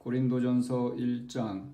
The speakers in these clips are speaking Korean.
고린도전서 1장.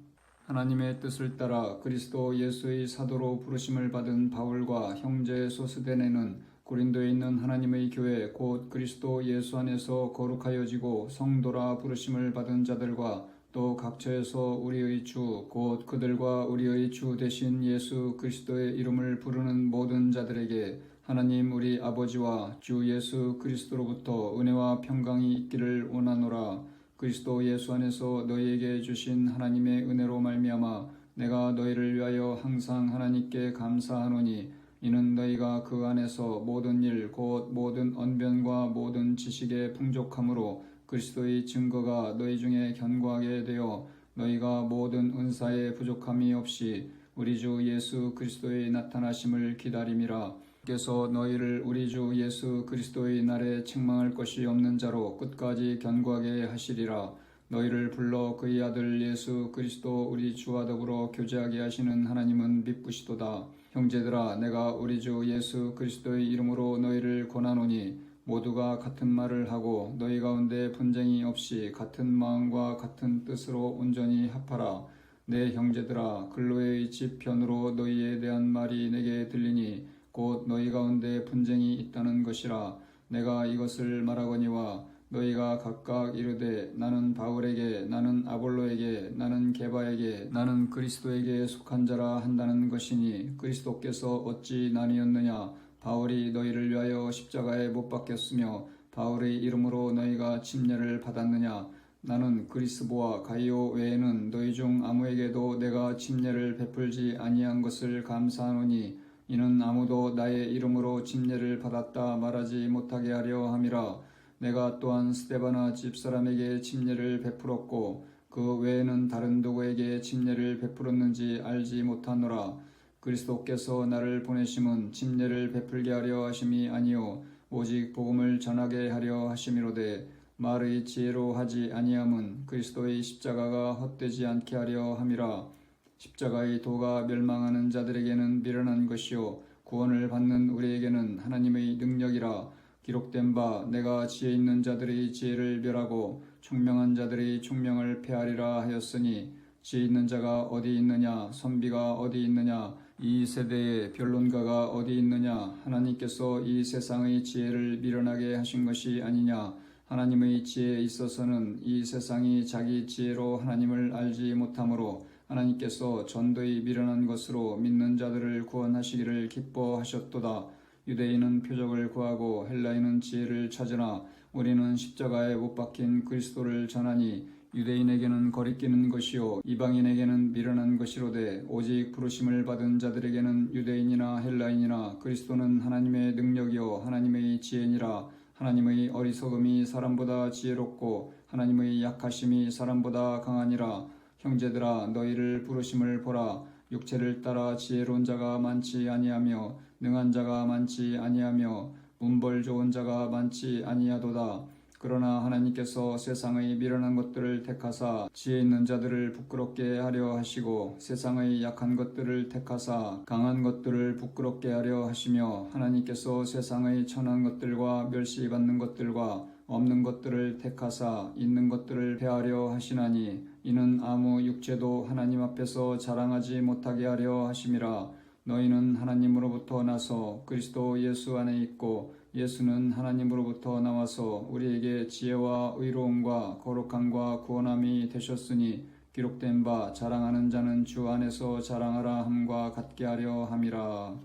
하나님의 뜻을 따라 그리스도 예수의 사도로 부르심을 받은 바울과 형제 소스데네는 고린도에 있는 하나님의 교회 곧 그리스도 예수 안에서 거룩하여지고 성도라 부르심을 받은 자들과 또 각처에서 우리의 주 곧 그들과 우리의 주 되신 예수 그리스도의 이름을 부르는 모든 자들에게 하나님 우리 아버지와 주 예수 그리스도로부터 은혜와 평강이 있기를 원하노라. 그리스도 예수 안에서 너희에게 주신 하나님의 은혜로 말미암아 내가 너희를 위하여 항상 하나님께 감사하노니 이는 너희가 그 안에서 모든 일 곧 모든 언변과 모든 지식의 풍족함으로 그리스도의 증거가 너희 중에 견고하게 되어 너희가 모든 은사에 부족함이 없이 우리 주 예수 그리스도의 나타나심을 기다림이라. 께서 너희를 우리 주 예수 그리스도의 날에 책망할 것이 없는 자로 끝까지 견고하게 하시리라. 너희를 불러 그의 아들 예수 그리스도 우리 주와 더불어 교제하게 하시는 하나님은 미쁘시도다. 형제들아, 내가 우리 주 예수 그리스도의 이름으로 너희를 권하노니 모두가 같은 말을 하고 너희 가운데 분쟁이 없이 같은 마음과 같은 뜻으로 온전히 합하라. 내 형제들아, 글로의 집 편으로 너희에 대한 말이 내게 들리니 곧 너희 가운데 분쟁이 있다는 것이라. 내가 이것을 말하거니와 너희가 각각 이르되 나는 바울에게, 나는 아볼로에게, 나는 게바에게, 나는 그리스도에게 속한 자라 한다는 것이니 그리스도께서 어찌 나뉘었느냐. 바울이 너희를 위하여 십자가에 못 박혔으며 바울의 이름으로 너희가 침례를 받았느냐. 나는 그리스보와 가이오 외에는 너희 중 아무에게도 내가 침례를 베풀지 아니한 것을 감사하노니 이는 아무도 나의 이름으로 침례를 받았다 말하지 못하게 하려 함이라. 내가 또한 스데바나 집사람에게 침례를 베풀었고 그 외에는 다른 누구에게 침례를 베풀었는지 알지 못하노라. 그리스도께서 나를 보내심은 침례를 베풀게 하려 하심이 아니요 오직 복음을 전하게 하려 하심이로되 말의 지혜로 하지 아니함은 그리스도의 십자가가 헛되지 않게 하려 함이라. 십자가의 도가 멸망하는 자들에게는 미련한 것이요 구원을 받는 우리에게는 하나님의 능력이라. 기록된 바 내가 지혜 있는 자들의 지혜를 멸하고 총명한 자들의 총명을 폐하리라 하였으니 지혜 있는 자가 어디 있느냐, 선비가 어디 있느냐, 이 세대의 변론가가 어디 있느냐. 하나님께서 이 세상의 지혜를 미련하게 하신 것이 아니냐. 하나님의 지혜에 있어서는 이 세상이 자기 지혜로 하나님을 알지 못하므로 하나님께서 전도의 미련한 것으로 믿는 자들을 구원하시기를 기뻐하셨도다. 유대인은 표적을 구하고 헬라인은 지혜를 찾으나 우리는 십자가에 못 박힌 그리스도를 전하니 유대인에게는 거리끼는 것이요 이방인에게는 미련한 것이로되 오직 부르심을 받은 자들에게는 유대인이나 헬라인이나 그리스도는 하나님의 능력이요 하나님의 지혜니라. 하나님의 어리석음이 사람보다 지혜롭고 하나님의 약하심이 사람보다 강하니라. 형제들아, 너희를 부르심을 보라. 육체를 따라 지혜로운 자가 많지 아니하며 능한 자가 많지 아니하며 문벌 좋은 자가 많지 아니하도다. 그러나 하나님께서 세상의 미련한 것들을 택하사 지혜 있는 자들을 부끄럽게 하려 하시고 세상의 약한 것들을 택하사 강한 것들을 부끄럽게 하려 하시며 하나님께서 세상의 천한 것들과 멸시받는 것들과 없는 것들을 택하사 있는 것들을 폐하려 하시나니 이는 아무 육체도 하나님 앞에서 자랑하지 못하게 하려 하심이라. 너희는 하나님으로부터 나서 그리스도 예수 안에 있고 예수는 하나님으로부터 나와서 우리에게 지혜와 의로움과 거룩함과 구원함이 되셨으니 기록된 바 자랑하는 자는 주 안에서 자랑하라 함과 같게 하려 함이라.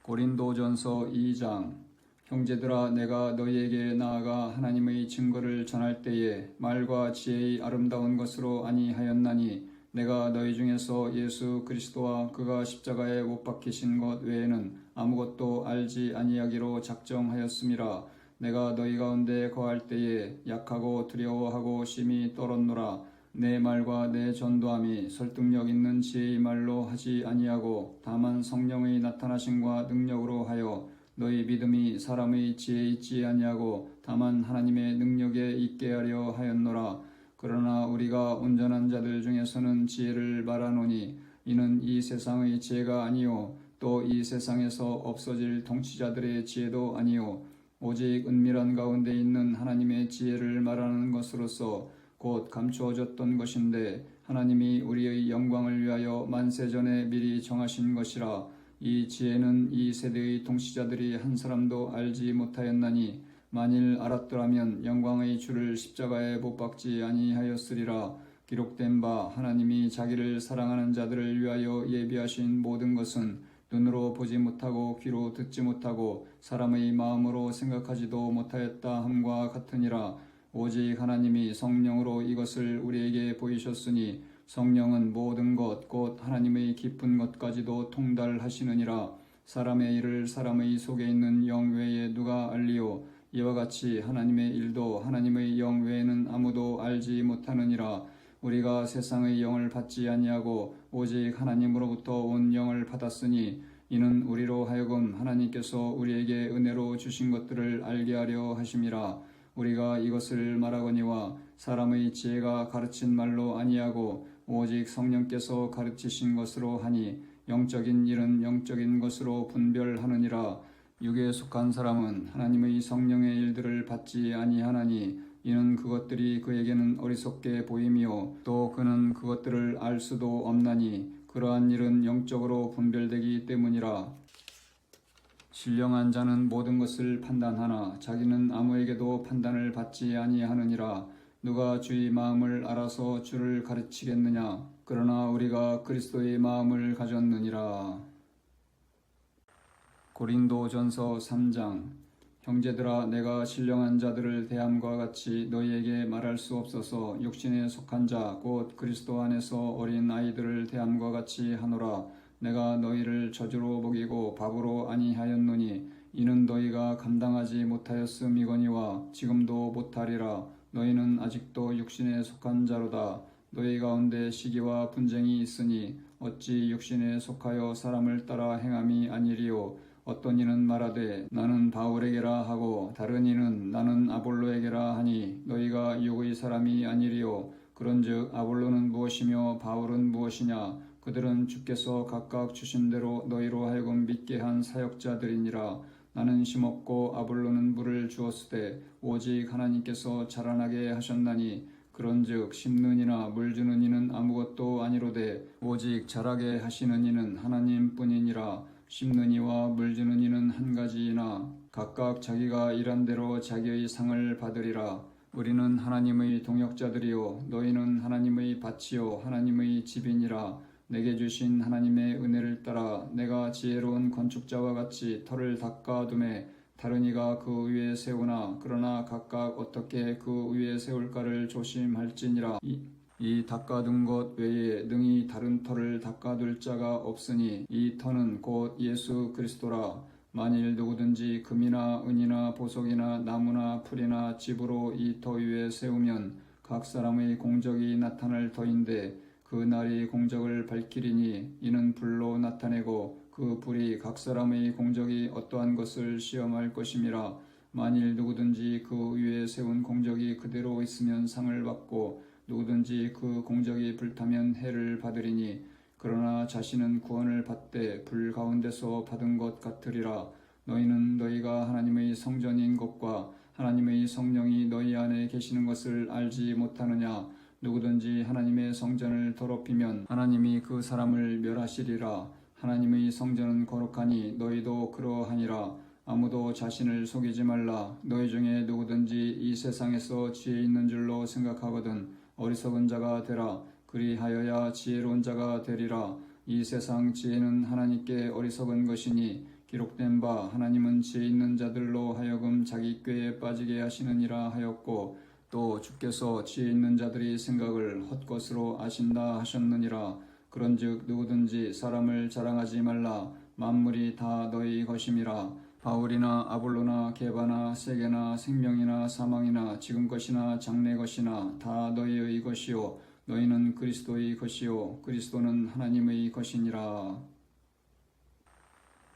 고린도전서 2장. 형제들아, 내가 너희에게 나아가 하나님의 증거를 전할 때에 말과 지혜의 아름다운 것으로 아니하였나니 내가 너희 중에서 예수 그리스도와 그가 십자가에 못 박히신 것 외에는 아무것도 알지 아니하기로 작정하였음이라. 내가 너희 가운데 거할 때에 약하고 두려워하고 심히 떨었노라. 내 말과 내 전도함이 설득력 있는 지혜의 말로 하지 아니하고 다만 성령의 나타나심과 능력으로 하여 너희 믿음이 사람의 지혜에 있지 아니하고 다만 하나님의 능력에 있게 하려 하였노라. 그러나 우리가 온전한 자들 중에서는 지혜를 말하노니 이는 이 세상의 지혜가 아니요 또 이 세상에서 없어질 통치자들의 지혜도 아니요 오직 은밀한 가운데 있는 하나님의 지혜를 말하는 것으로서 곧 감추어졌던 것인데 하나님이 우리의 영광을 위하여 만세전에 미리 정하신 것이라. 이 지혜는 이 세대의 통치자들이 한 사람도 알지 못하였나니 만일 알았더라면 영광의 주를 십자가에 못 박지 아니하였으리라. 기록된 바 하나님이 자기를 사랑하는 자들을 위하여 예비하신 모든 것은 눈으로 보지 못하고 귀로 듣지 못하고 사람의 마음으로 생각하지도 못하였다 함과 같으니라. 오직 하나님이 성령으로 이것을 우리에게 보이셨으니 성령은 모든 것 곧 하나님의 깊은 것까지도 통달하시느니라. 사람의 일을 사람의 속에 있는 영 외에 누가 알리요. 이와 같이 하나님의 일도 하나님의 영 외에는 아무도 알지 못하느니라. 우리가 세상의 영을 받지 아니하고 오직 하나님으로부터 온 영을 받았으니 이는 우리로 하여금 하나님께서 우리에게 은혜로 주신 것들을 알게 하려 하심이라. 우리가 이것을 말하거니와 사람의 지혜가 가르친 말로 아니하고 오직 성령께서 가르치신 것으로 하니 영적인 일은 영적인 것으로 분별하느니라. 육에 속한 사람은 하나님의 성령의 일들을 받지 아니하나니 이는 그것들이 그에게는 어리석게 보임이요 또 그는 그것들을 알 수도 없나니 그러한 일은 영적으로 분별되기 때문이라. 신령한 자는 모든 것을 판단하나 자기는 아무에게도 판단을 받지 아니하느니라. 누가 주의 마음을 알아서 주를 가르치겠느냐. 그러나 우리가 그리스도의 마음을 가졌느니라. 고린도전서 3장. 형제들아, 내가 신령한 자들을 대함과 같이 너희에게 말할 수 없어서 육신에 속한 자 곧 그리스도 안에서 어린 아이들을 대함과 같이 하노라. 내가 너희를 저주로 먹이고 밥으로 아니하였노니 이는 너희가 감당하지 못하였음이거니와 지금도 못하리라. 너희는 아직도 육신에 속한 자로다. 너희 가운데 시기와 분쟁이 있으니 어찌 육신에 속하여 사람을 따라 행함이 아니리요. 어떤 이는 말하되 나는 바울에게라 하고 다른 이는 나는 아볼로에게라 하니 너희가 육의 사람이 아니리요. 그런즉 아볼로는 무엇이며 바울은 무엇이냐. 그들은 주께서 각각 주신 대로 너희로 하여금 믿게 한 사역자들이니라. 나는 심었고 아볼로는 물을 주었으되 오직 하나님께서 자라나게 하셨나니 그런즉 심는 이나 물 주는 이는 아무것도 아니로되 오직 자라게 하시는 이는 하나님뿐이니라. 심는 이와 물 주는 이는 한 가지이나 각각 자기가 일한 대로 자기의 상을 받으리라. 우리는 하나님의 동역자들이요 너희는 하나님의 밭이요 하나님의 집이니라. 내게 주신 하나님의 은혜를 따라 내가 지혜로운 건축자와 같이 터를 닦아두매 다른 이가 그 위에 세우나 그러나 각각 어떻게 그 위에 세울까를 조심할지니라. 이 닦아둔 것 외에 능히 다른 터를 닦아둘 자가 없으니 이 터는 곧 예수 그리스도라. 만일 누구든지 금이나 은이나 보석이나 나무나 풀이나 집으로 이 터 위에 세우면 각 사람의 공적이 나타날 터인데 그 날이 공적을 밝히리니 이는 불로 나타내고 그 불이 각 사람의 공적이 어떠한 것을 시험할 것임이라. 만일 누구든지 그 위에 세운 공적이 그대로 있으면 상을 받고 누구든지 그 공적이 불타면 해를 받으리니 그러나 자신은 구원을 받되 불 가운데서 받은 것 같으리라. 너희는 너희가 하나님의 성전인 것과 하나님의 성령이 너희 안에 계시는 것을 알지 못하느냐. 누구든지 하나님의 성전을 더럽히면 하나님이 그 사람을 멸하시리라. 하나님의 성전은 거룩하니 너희도 그러하니라. 아무도 자신을 속이지 말라. 너희 중에 누구든지 이 세상에서 지혜 있는 줄로 생각하거든 어리석은 자가 되라. 그리하여야 지혜로운 자가 되리라. 이 세상 지혜는 하나님께 어리석은 것이니 기록된 바 하나님은 지혜 있는 자들로 하여금 자기 꾀에 빠지게 하시느니라 하였고 또 주께서 지혜 있는 자들이 생각을 헛것으로 아신다 하셨느니라. 그런즉 누구든지 사람을 자랑하지 말라. 만물이 다 너희 것임이라. 바울이나 아볼로나 게바나 세계나 생명이나 사망이나 지금 것이나 장래 것이나 다 너희의 것이요 너희는 그리스도의 것이요 그리스도는 하나님의 것이니라.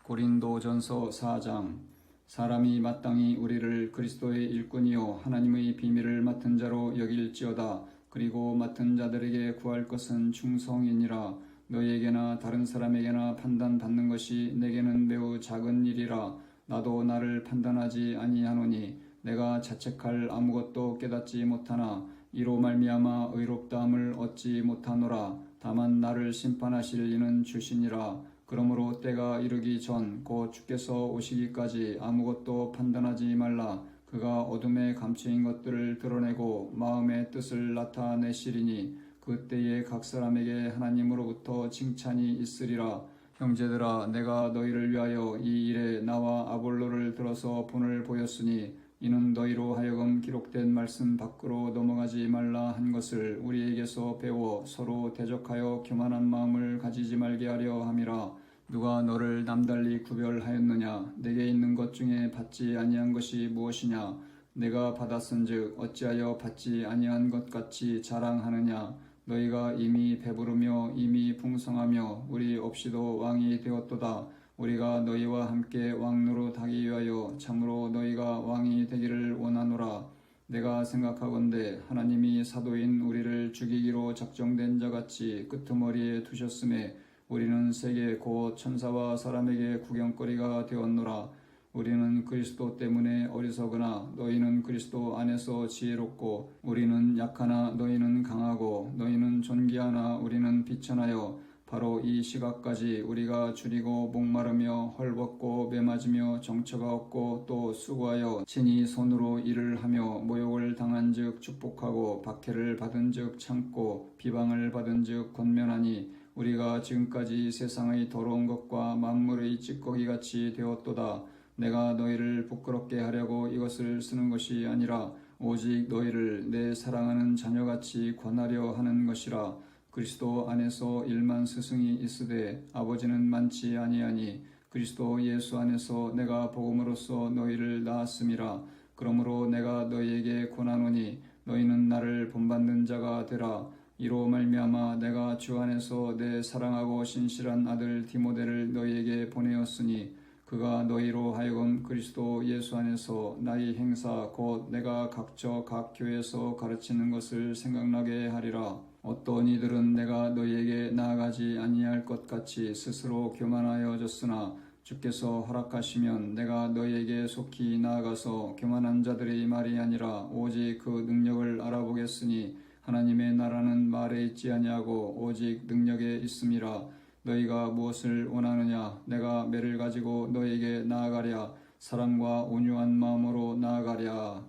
고린도전서 4장. 사람이 마땅히 우리를 그리스도의 일꾼이요 하나님의 비밀을 맡은 자로 여길지어다. 그리고 맡은 자들에게 구할 것은 충성이니라. 너희에게나 다른 사람에게나 판단받는 것이 내게는 매우 작은 일이라. 나도 나를 판단하지 아니하노니 내가 자책할 아무것도 깨닫지 못하나 이로 말미암아 의롭다함을 얻지 못하노라. 다만 나를 심판하실 이는 주시니라. 그러므로 때가 이르기 전 곧 주께서 오시기까지 아무것도 판단하지 말라. 그가 어둠에 감추인 것들을 드러내고 마음의 뜻을 나타내시리니 그때에 각 사람에게 하나님으로부터 칭찬이 있으리라. 형제들아, 내가 너희를 위하여 이 일에 나와 아볼로를 들어서 본을 보였으니 이는 너희로 하여금 기록된 말씀 밖으로 넘어가지 말라 한 것을 우리에게서 배워 서로 대적하여 교만한 마음을 가지지 말게 하려 함이라. 누가 너를 남달리 구별하였느냐? 내게 있는 것 중에 받지 아니한 것이 무엇이냐? 내가 받았은즉 어찌하여 받지 아니한 것 같이 자랑하느냐? 너희가 이미 배부르며 이미 풍성하며 우리 없이도 왕이 되었도다. 우리가 너희와 함께 왕 노릇하기 위하여 참으로 너희가 왕이 되기를 원하노라. 내가 생각하건대 하나님이 사도인 우리를 죽이기로 작정된 자같이 끄트머리에 두셨음에 우리는 세계 곧 천사와 사람에게 구경거리가 되었노라. 우리는 그리스도 때문에 어리석으나 너희는 그리스도 안에서 지혜롭고 우리는 약하나 너희는 강하고 너희는 존귀하나 우리는 비천하여 바로 이 시각까지 우리가 줄이고 목마르며 헐벗고 매맞으며 정처가 없고 또 수고하여 친히 손으로 일을 하며 모욕을 당한즉 축복하고 박해를 받은즉 참고 비방을 받은즉 권면하니 우리가 지금까지 세상의 더러운 것과 만물의 찌꺼기같이 되었도다. 내가 너희를 부끄럽게 하려고 이것을 쓰는 것이 아니라 오직 너희를 내 사랑하는 자녀같이 권하려 하는 것이라. 그리스도 안에서 1만 스승이 있으되 아버지는 많지 아니하니 그리스도 예수 안에서 내가 복음으로써 너희를 낳았음이라. 그러므로 내가 너희에게 권하노니 너희는 나를 본받는 자가 되라. 이로 말미암아 내가 주 안에서 내 사랑하고 신실한 아들 디모데를 너희에게 보내었으니 그가 너희로 하여금 그리스도 예수 안에서 나의 행사 곧 내가 각처 각 교회에서 가르치는 것을 생각나게 하리라. 어떤 이들은 내가 너희에게 나아가지 아니할 것 같이 스스로 교만하여졌으나 주께서 허락하시면 내가 너희에게 속히 나아가서 교만한 자들의 말이 아니라 오직 그 능력을 알아보겠으니 하나님의 나라는 말에 있지 아니하고 오직 능력에 있음이라. 너희가 무엇을 원하느냐? 내가 매를 가지고 너희에게 나아가랴. 사랑과 온유한 마음으로 나아가랴.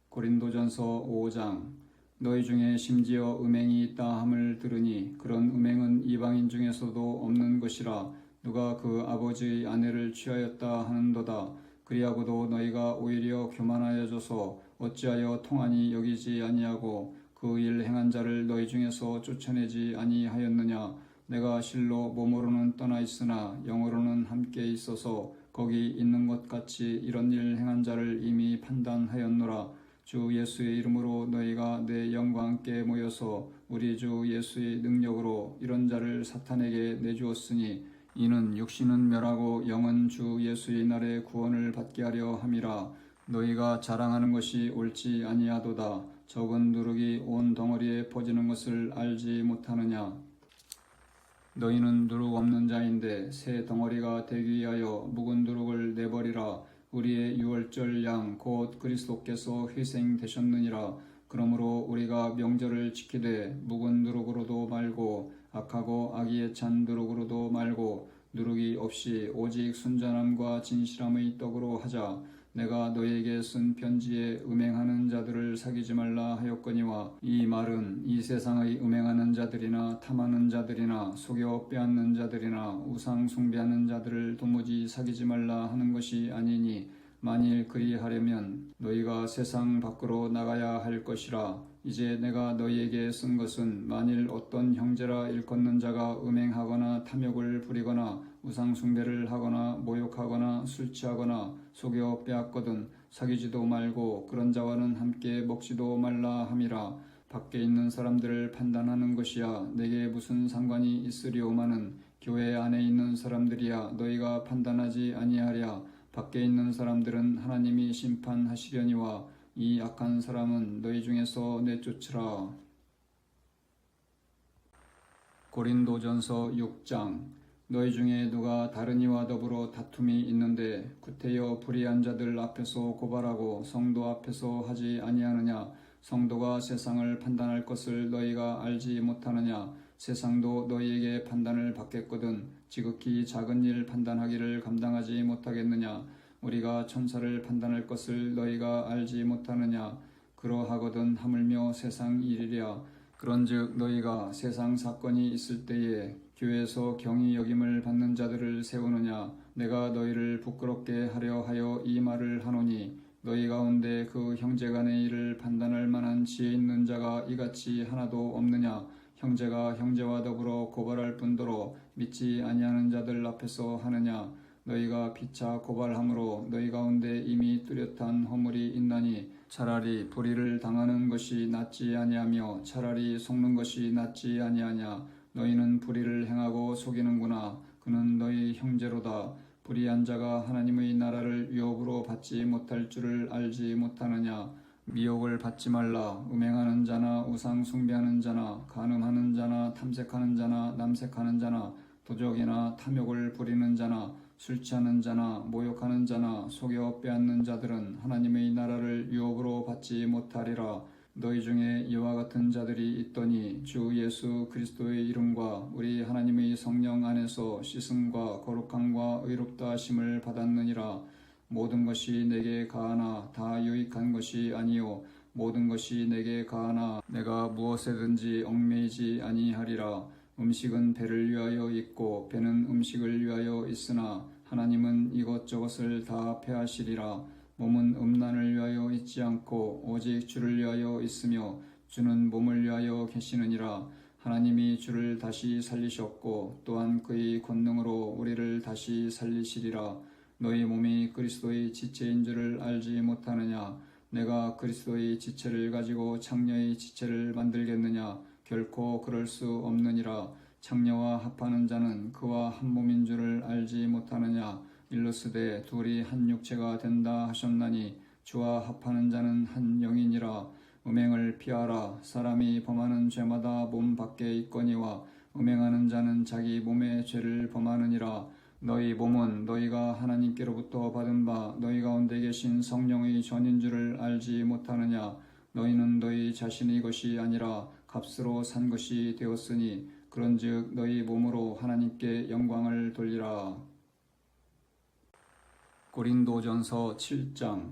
고린도전서 5장. 너희 중에 심지어 음행이 있다 함을 들으니 그런 음행은 이방인 중에서도 없는 것이라. 누가 그 아버지의 아내를 취하였다 하는도다. 그리하고도 너희가 오히려 교만하여져서 어찌하여 통하니 여기지 아니하고 그 일 행한 자를 너희 중에서 쫓아내지 아니하였느냐? 내가 실로 몸으로는 떠나 있으나 영으로는 함께 있어서 거기 있는 것 같이 이런 일 행한 자를 이미 판단하였노라. 주 예수의 이름으로 너희가 내 영과 함께 모여서 우리 주 예수의 능력으로 이런 자를 사탄에게 내주었으니 이는 육신은 멸하고 영은 주 예수의 날에 구원을 받게 하려 함이라. 너희가 자랑하는 것이 옳지 아니하도다. 적은 누룩이 온 덩어리에 퍼지는 것을 알지 못하느냐? 너희는 누룩 없는 자인데 새 덩어리가 되기 위하여 묵은 누룩을 내버리라. 우리의 유월절 양 곧 그리스도께서 희생되셨느니라. 그러므로 우리가 명절을 지키되 묵은 누룩으로도 말고 악하고 악의에 찬 누룩으로도 말고 누룩이 없이 오직 순전함과 진실함의 떡으로 하자. 내가 너희에게 쓴 편지에 음행하는 자들을 사귀지 말라 하였거니와 이 말은 이 세상의 음행하는 자들이나 탐하는 자들이나 속여 빼앗는 자들이나 우상 숭배하는 자들을 도무지 사귀지 말라 하는 것이 아니니 만일 그리하려면 너희가 세상 밖으로 나가야 할 것이라. 이제 내가 너희에게 쓴 것은 만일 어떤 형제라 일컫는 자가 음행하거나 탐욕을 부리거나 우상 숭배를 하거나 모욕하거나 술 취하거나 속여 빼앗거든 사귀지도 말고 그런 자와는 함께 먹지도 말라 함이라. 밖에 있는 사람들을 판단하는 것이야 내게 무슨 상관이 있으리오마는 교회 안에 있는 사람들이야 너희가 판단하지 아니하랴. 밖에 있는 사람들은 하나님이 심판하시려니와 이 악한 사람은 너희 중에서 내쫓으라. 고린도전서 6장. 너희 중에 누가 다른 이와 더불어 다툼이 있는데 구태여 불의한 자들 앞에서 고발하고 성도 앞에서 하지 아니하느냐. 성도가 세상을 판단할 것을 너희가 알지 못하느냐. 세상도 너희에게 판단을 받겠거든 지극히 작은 일 판단하기를 감당하지 못하겠느냐. 우리가 천사를 판단할 것을 너희가 알지 못하느냐. 그러하거든 하물며 세상 일이랴. 그런즉 너희가 세상 사건이 있을 때에 교회에서 경히 여김을 받는 자들을 세우느냐. 내가 너희를 부끄럽게 하려 하여 이 말을 하노니 너희 가운데 그 형제간의 일을 판단할 만한 지혜 있는 자가 이같이 하나도 없느냐. 형제가 형제와 더불어 고발할 뿐더러 믿지 아니하는 자들 앞에서 하느냐. 너희가 피차 고발함으로 너희 가운데 이미 뚜렷한 허물이 있나니 차라리 불의를 당하는 것이 낫지 아니하며 차라리 속는 것이 낫지 아니하냐. 너희는 불의를 행하고 속이는구나. 그는 너희 형제로다. 불의한 자가 하나님의 나라를 유업으로 받지 못할 줄을 알지 못하느냐. 미혹을 받지 말라. 음행하는 자나 우상 숭배하는 자나 간음하는 자나 탐색하는 자나 남색하는 자나 도적이나 탐욕을 부리는 자나 술 취하는 자나 모욕하는 자나 속여 빼앗는 자들은 하나님의 나라를 유업으로 받지 못하리라. 너희 중에 이와 같은 자들이 있더니 주 예수 그리스도의 이름과 우리 하나님의 성령 안에서 씻음과 거룩함과 의롭다 하심을 받았느니라. 모든 것이 내게 가하나 다 유익한 것이 아니요 모든 것이 내게 가하나 내가 무엇에든지 얽매이지 아니하리라. 음식은 배를 위하여 있고 배는 음식을 위하여 있으나 하나님은 이것저것을 다 패하시리라. 몸은 음란을 위하여 있지 않고 오직 주를 위하여 있으며 주는 몸을 위하여 계시느니라. 하나님이 주를 다시 살리셨고 또한 그의 권능으로 우리를 다시 살리시리라. 너희 몸이 그리스도의 지체인 줄을 알지 못하느냐. 내가 그리스도의 지체를 가지고 창녀의 지체를 만들겠느냐. 결코 그럴 수 없느니라. 창녀와 합하는 자는 그와 한 몸인 줄을 알지 못하느냐. 일러스되 둘이 한 육체가 된다 하셨나니 주와 합하는 자는 한 영이니라. 음행을 피하라. 사람이 범하는 죄마다 몸 밖에 있거니와 음행하는 자는 자기 몸의 죄를 범하느니라. 너희 몸은 너희가 하나님께로부터 받은 바 너희 가운데 계신 성령의 전인 줄을 알지 못하느냐. 너희는 너희 자신의 것이 아니라 값으로 산 것이 되었으니 그런즉 너희 몸으로 하나님께 영광을 돌리라. 고린도전서 7장.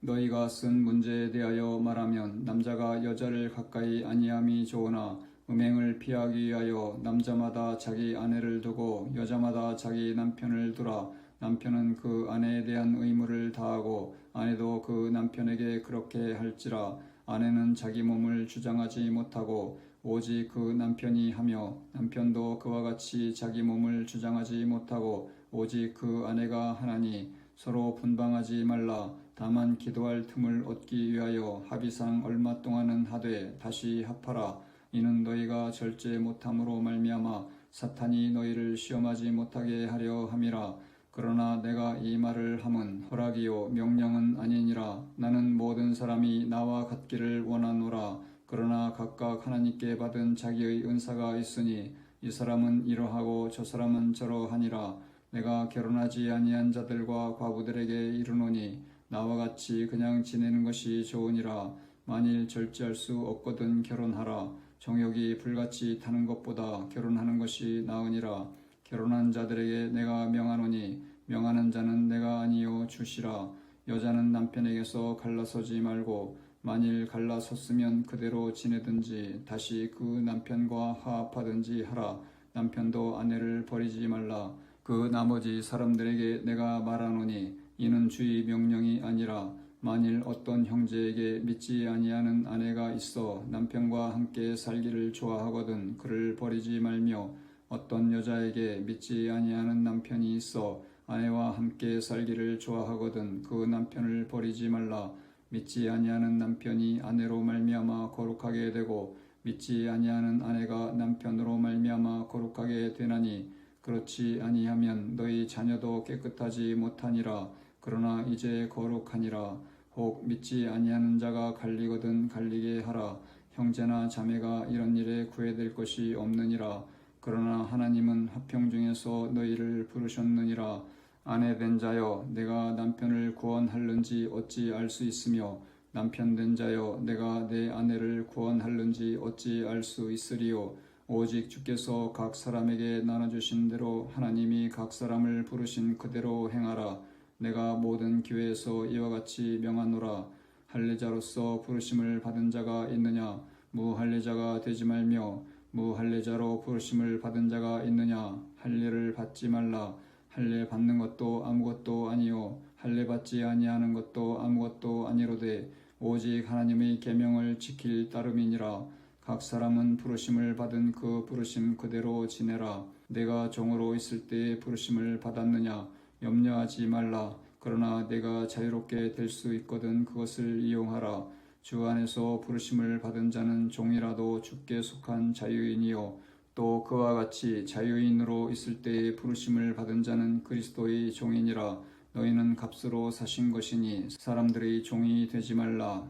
너희가 쓴 문제에 대하여 말하면 남자가 여자를 가까이 아니함이 좋으나 음행을 피하기 위하여 남자마다 자기 아내를 두고 여자마다 자기 남편을 두라. 남편은 그 아내에 대한 의무를 다하고 아내도 그 남편에게 그렇게 할지라. 아내는 자기 몸을 주장하지 못하고 오직 그 남편이 하며 남편도 그와 같이 자기 몸을 주장하지 못하고 오직 그 아내가 하나니 서로 분방하지 말라. 다만 기도할 틈을 얻기 위하여 합의상 얼마 동안은 하되 다시 합하라. 이는 너희가 절제 못함으로 말미암아 사탄이 너희를 시험하지 못하게 하려 함이라. 그러나 내가 이 말을 함은 허락이요 명령은 아니니라. 나는 모든 사람이 나와 같기를 원하노라. 그러나 각각 하나님께 받은 자기의 은사가 있으니 이 사람은 이러하고 저 사람은 저러하니라. 내가 결혼하지 아니한 자들과 과부들에게 이르노니 나와 같이 그냥 지내는 것이 좋으니라. 만일 절제할 수 없거든 결혼하라. 정욕이 불같이 타는 것보다 결혼하는 것이 나으니라. 결혼한 자들에게 내가 명하노니 명하는 자는 내가 아니요 주시라. 여자는 남편에게서 갈라서지 말고 만일 갈라섰으면 그대로 지내든지 다시 그 남편과 화합하든지 하라. 남편도 아내를 버리지 말라. 그 나머지 사람들에게 내가 말하노니 이는 주의 명령이 아니라 만일 어떤 형제에게 믿지 아니하는 아내가 있어 남편과 함께 살기를 좋아하거든 그를 버리지 말며 어떤 여자에게 믿지 아니하는 남편이 있어 아내와 함께 살기를 좋아하거든 그 남편을 버리지 말라. 믿지 아니하는 남편이 아내로 말미암아 거룩하게 되고 믿지 아니하는 아내가 남편으로 말미암아 거룩하게 되나니 그렇지 아니하면 너희 자녀도 깨끗하지 못하니라. 그러나 이제 거룩하니라. 혹 믿지 아니하는 자가 갈리거든 갈리게 하라. 형제나 자매가 이런 일에 구애될 것이 없느니라. 그러나 하나님은 화평 중에서 너희를 부르셨느니라. 아내된 자여 내가 남편을 구원할는지 어찌 알 수 있으며 남편된 자여 내가 내 아내를 구원할는지 어찌 알 수 있으리요. 오직 주께서 각 사람에게 나눠주신 대로 하나님이 각 사람을 부르신 그대로 행하라. 내가 모든 교회에서 이와 같이 명하노라. 할례자로서 부르심을 받은 자가 있느냐? 무할례자가 되지 말며 무할례자로 부르심을 받은 자가 있느냐? 할례를 받지 말라. 할례 받는 것도 아무것도 아니요 할례 받지 아니하는 것도 아무것도 아니로되 오직 하나님의 계명을 지킬 따름이니라. 각 사람은 부르심을 받은 그 부르심 그대로 지내라. 내가 종으로 있을 때에 부르심을 받았느냐? 염려하지 말라. 그러나 내가 자유롭게 될 수 있거든 그것을 이용하라. 주 안에서 부르심을 받은 자는 종이라도 주께 속한 자유인이요 또 그와 같이 자유인으로 있을 때에 부르심을 받은 자는 그리스도의 종이니라. 너희는 값으로 사신 것이니 사람들의 종이 되지 말라.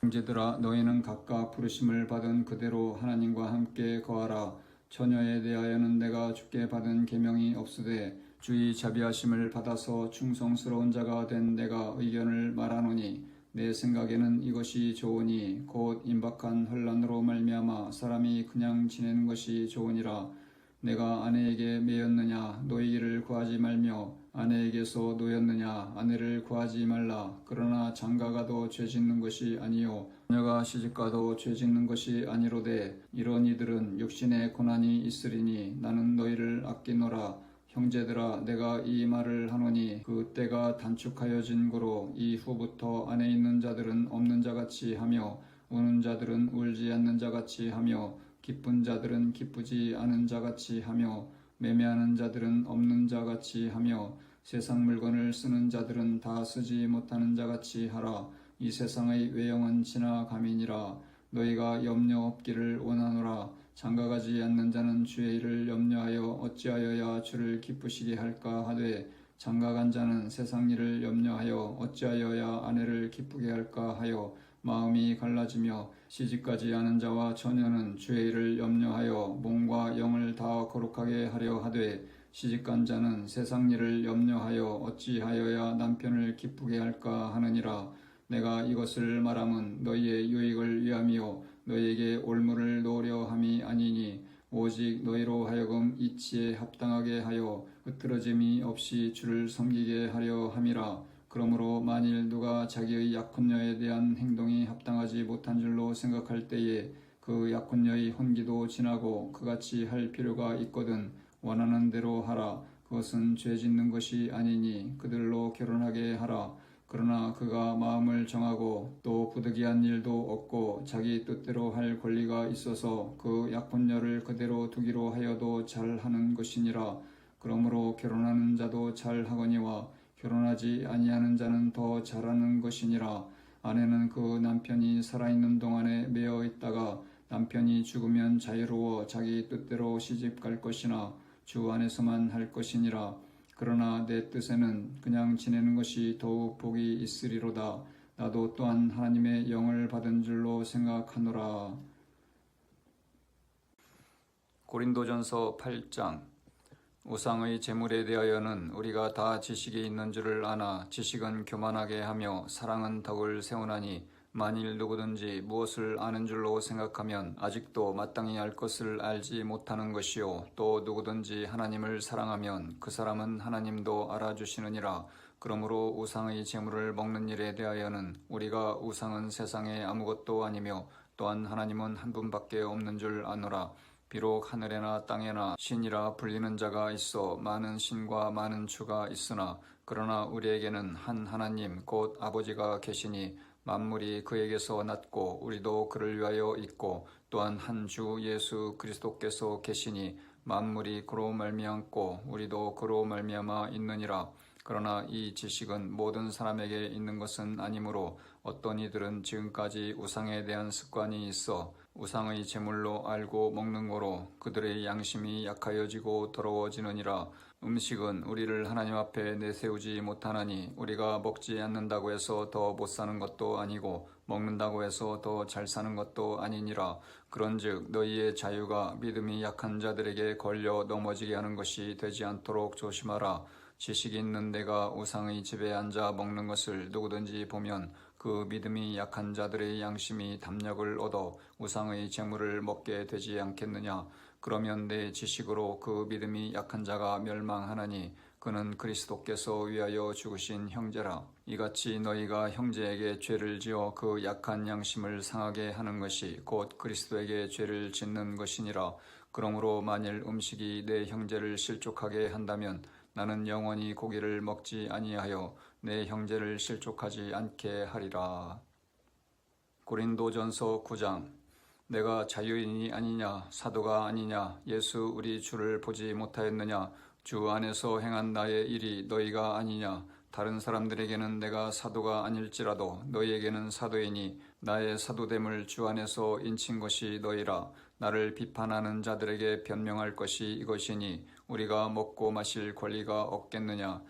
형제들아 너희는 각각 부르심을 받은 그대로 하나님과 함께 거하라. 처녀에 대하여는 내가 주께 받은 계명이 없으되 주의 자비하심을 받아서 충성스러운 자가 된 내가 의견을 말하노니 내 생각에는 이것이 좋으니 곧 임박한 환난으로 말미암아 사람이 그냥 지내는 것이 좋으니라. 내가 아내에게 매였느냐 노이기를 구하지 말며 아내에게서 노였느냐 아내를 구하지 말라. 그러나 장가가도 죄짓는 것이 아니요 자녀가 시집가도 죄짓는 것이 아니로되 이런 이들은 육신의 고난이 있으리니 나는 너희를 아끼노라. 형제들아 내가 이 말을 하노니 그 때가 단축하여진 고로 이후부터 안에 있는 자들은 없는 자같이 하며 우는 자들은 울지 않는 자같이 하며 기쁜 자들은 기쁘지 않은 자같이 하며 매매하는 자들은 없는 자같이 하며 세상 물건을 쓰는 자들은 다 쓰지 못하는 자같이 하라. 이 세상의 외형은 지나감이니라. 너희가 염려 없기를 원하노라. 장가가지 않는 자는 주의 일을 염려하여 어찌하여야 주를 기쁘시게 할까 하되 장가간 자는 세상 일을 염려하여 어찌하여야 아내를 기쁘게 할까 하여 마음이 갈라지며 시집가지 않은 자와 처녀는 주의 일을 염려하여 몸과 영을 다 거룩하게 하려 하되 시집간 자는 세상 일을 염려하여 어찌하여야 남편을 기쁘게 할까 하느니라. 내가 이것을 말함은 너희의 유익을 위함이요 너희에게 올무를 놓으려 함이 아니니 오직 너희로 하여금 이치에 합당하게 하여 흐트러짐이 없이 주를 섬기게 하려 함이라. 그러므로 만일 누가 자기의 약혼녀에 대한 행동이 합당하지 못한 줄로 생각할 때에 그 약혼녀의 혼기도 지나고 그같이 할 필요가 있거든 원하는 대로 하라. 그것은 죄 짓는 것이 아니니 그들로 결혼하게 하라. 그러나 그가 마음을 정하고 또 부득이한 일도 없고 자기 뜻대로 할 권리가 있어서 그 약혼녀를 그대로 두기로 하여도 잘하는 것이니라. 그러므로 결혼하는 자도 잘하거니와 결혼하지 아니하는 자는 더 잘하는 것이니라. 아내는 그 남편이 살아있는 동안에 매어 있다가 남편이 죽으면 자유로워 자기 뜻대로 시집갈 것이나 주 안에서만 할 것이니라. 그러나 내 뜻에는 그냥 지내는 것이 더욱 복이 있으리로다. 나도 또한 하나님의 영을 받은 줄로 생각하노라. 고린도전서 8장. 우상의 제물에 대하여는 우리가 다 지식이 있는 줄을 아나 지식은 교만하게 하며 사랑은 덕을 세우나니 만일 누구든지 무엇을 아는 줄로 생각하면 아직도 마땅히 알 것을 알지 못하는 것이요 또 누구든지 하나님을 사랑하면 그 사람은 하나님도 알아주시느니라. 그러므로 우상의 제물을 먹는 일에 대하여는 우리가 우상은 세상에 아무것도 아니며 또한 하나님은 한 분밖에 없는 줄 아노라. 비록 하늘에나 땅에나 신이라 불리는 자가 있어 많은 신과 많은 주가 있으나 그러나 우리에게는 한 하나님 곧 아버지가 계시니 만물이 그에게서 났고 우리도 그를 위하여 있고 또한 한 주 예수 그리스도께서 계시니 만물이 그로 말미암고 우리도 그로 말미암아 있느니라. 그러나 이 지식은 모든 사람에게 있는 것은 아니므로 어떤 이들은 지금까지 우상에 대한 습관이 있어 우상의 제물로 알고 먹는 거로 그들의 양심이 약하여지고 더러워지느니라. 음식은 우리를 하나님 앞에 내세우지 못하나니 우리가 먹지 않는다고 해서 더 못 사는 것도 아니고 먹는다고 해서 더 잘 사는 것도 아니니라. 그런즉 너희의 자유가 믿음이 약한 자들에게 걸려 넘어지게 하는 것이 되지 않도록 조심하라. 지식이 있는 내가 우상의 집에 앉아 먹는 것을 누구든지 보면 그 믿음이 약한 자들의 양심이 담력을 얻어 우상의 재물을 먹게 되지 않겠느냐. 그러면 내 지식으로 그 믿음이 약한 자가 멸망하나니 그는 그리스도께서 위하여 죽으신 형제라. 이같이 너희가 형제에게 죄를 지어 그 약한 양심을 상하게 하는 것이 곧 그리스도에게 죄를 짓는 것이니라. 그러므로 만일 음식이 내 형제를 실족하게 한다면 나는 영원히 고기를 먹지 아니하여 내 형제를 실족하지 않게 하리라. 고린도전서 9장. 내가 자유인이 아니냐, 사도가 아니냐, 예수 우리 주를 보지 못하였느냐, 주 안에서 행한 나의 일이 너희가 아니냐. 다른 사람들에게는 내가 사도가 아닐지라도 너희에게는 사도이니 나의 사도됨을 주 안에서 인친 것이 너희라. 나를 비판하는 자들에게 변명할 것이 이것이니 우리가 먹고 마실 권리가 없겠느냐.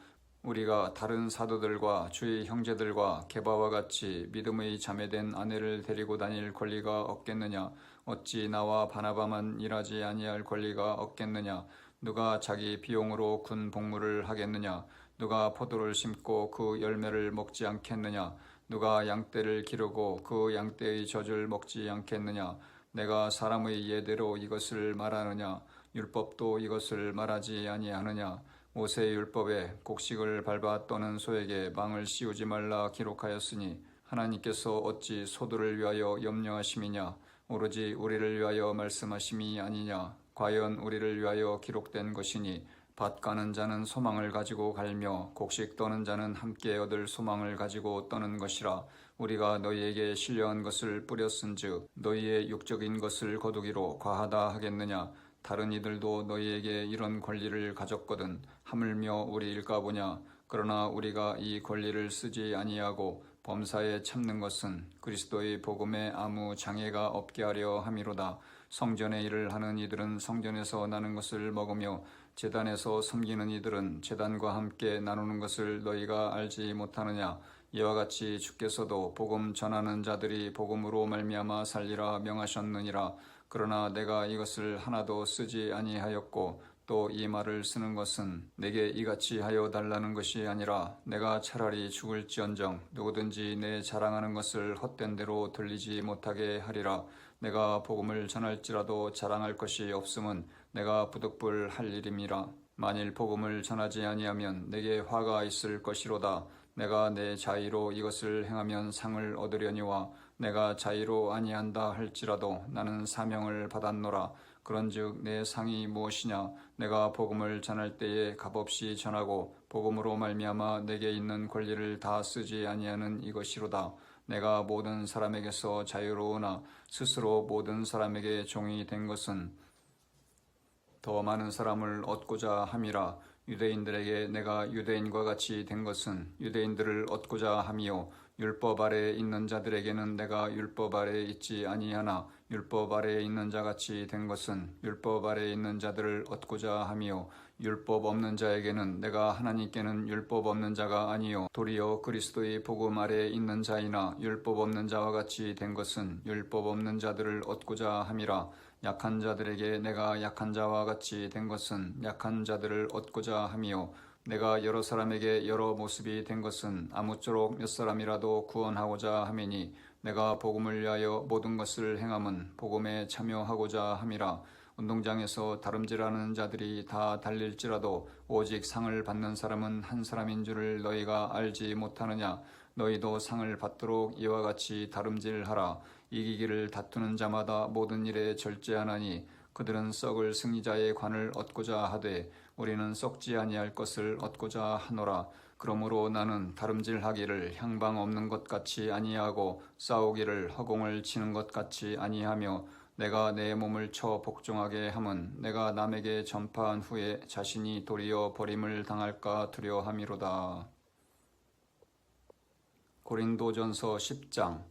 우리가 다른 사도들과 주의 형제들과 게바와 같이 믿음의 자매된 아내를 데리고 다닐 권리가 없겠느냐. 어찌 나와 바나바만 일하지 아니할 권리가 없겠느냐. 누가 자기 비용으로 군 복무를 하겠느냐. 누가 포도를 심고 그 열매를 먹지 않겠느냐. 누가 양떼를 기르고 그 양떼의 젖을 먹지 않겠느냐. 내가 사람의 예대로 이것을 말하느냐. 율법도 이것을 말하지 아니하느냐. 모세의 율법에 곡식을 밟아 떠는 소에게 망을 씌우지 말라 기록하였으니 하나님께서 어찌 소들을 위하여 염려하심이냐. 오로지 우리를 위하여 말씀하심이 아니냐. 과연 우리를 위하여 기록된 것이니 밭 가는 자는 소망을 가지고 갈며 곡식 떠는 자는 함께 얻을 소망을 가지고 떠는 것이라. 우리가 너희에게 신령한 것을 뿌렸은즉 너희의 육적인 것을 거두기로 과하다 하겠느냐. 다른 이들도 너희에게 이런 권리를 가졌거든 하물며 우리 일까보냐. 그러나 우리가 이 권리를 쓰지 아니하고 범사에 참는 것은 그리스도의 복음에 아무 장애가 없게 하려 함이로다. 성전의 일을 하는 이들은 성전에서 나는 것을 먹으며 제단에서 섬기는 이들은 제단과 함께 나누는 것을 너희가 알지 못하느냐. 이와 같이 주께서도 복음 전하는 자들이 복음으로 말미암아 살리라 명하셨느니라. 그러나 내가 이것을 하나도 쓰지 아니하였고 또 이 말을 쓰는 것은 내게 이같이 하여 달라는 것이 아니라 내가 차라리 죽을지언정 누구든지 내 자랑하는 것을 헛된 대로 들리지 못하게 하리라. 내가 복음을 전할지라도 자랑할 것이 없음은 내가 부득불 할 일임이라. 만일 복음을 전하지 아니하면 내게 화가 있을 것이로다. 내가 내 자의로 이것을 행하면 상을 얻으려니와 내가 자의로 아니한다 할지라도 나는 사명을 받았노라. 그런즉 내 상이 무엇이냐. 내가 복음을 전할 때에 값없이 전하고 복음으로 말미암아 내게 있는 권리를 다 쓰지 아니하는 이것이로다. 내가 모든 사람에게서 자유로우나 스스로 모든 사람에게 종이 된 것은 더 많은 사람을 얻고자 함이라. 유대인들에게 내가 유대인과 같이 된 것은 유대인들을 얻고자 함이요 율법 아래에 있는 자들에게는 내가 율법 아래에 있지 아니하나 율법 아래에 있는 자같이 된 것은 율법 아래에 있는 자들을 얻고자 함이요 율법 없는 자에게는 내가 하나님께는 율법 없는 자가 아니요 도리어 그리스도의 복음 아래에 있는 자이나 율법 없는 자와 같이 된 것은 율법 없는 자들을 얻고자 함이라. 약한 자들에게 내가 약한 자와 같이 된 것은 약한 자들을 얻고자 함이요 내가 여러 사람에게 여러 모습이 된 것은 아무쪼록 몇 사람이라도 구원하고자 함이니 내가 복음을 위하여 모든 것을 행함은 복음에 참여하고자 함이라. 운동장에서 다름질하는 자들이 다 달릴지라도 오직 상을 받는 사람은 한 사람인 줄을 너희가 알지 못하느냐. 너희도 상을 받도록 이와 같이 다름질하라. 이기기를 다투는 자마다 모든 일에 절제하나니 그들은 썩을 승리자의 관을 얻고자 하되 우리는 썩지 아니할 것을 얻고자 하노라. 그러므로 나는 다름질하기를 향방 없는 것 같이 아니하고 싸우기를 허공을 치는 것 같이 아니하며 내가 내 몸을 쳐 복종하게 함은 내가 남에게 전파한 후에 자신이 도리어 버림을 당할까 두려함이로다. 고린도전서 10장.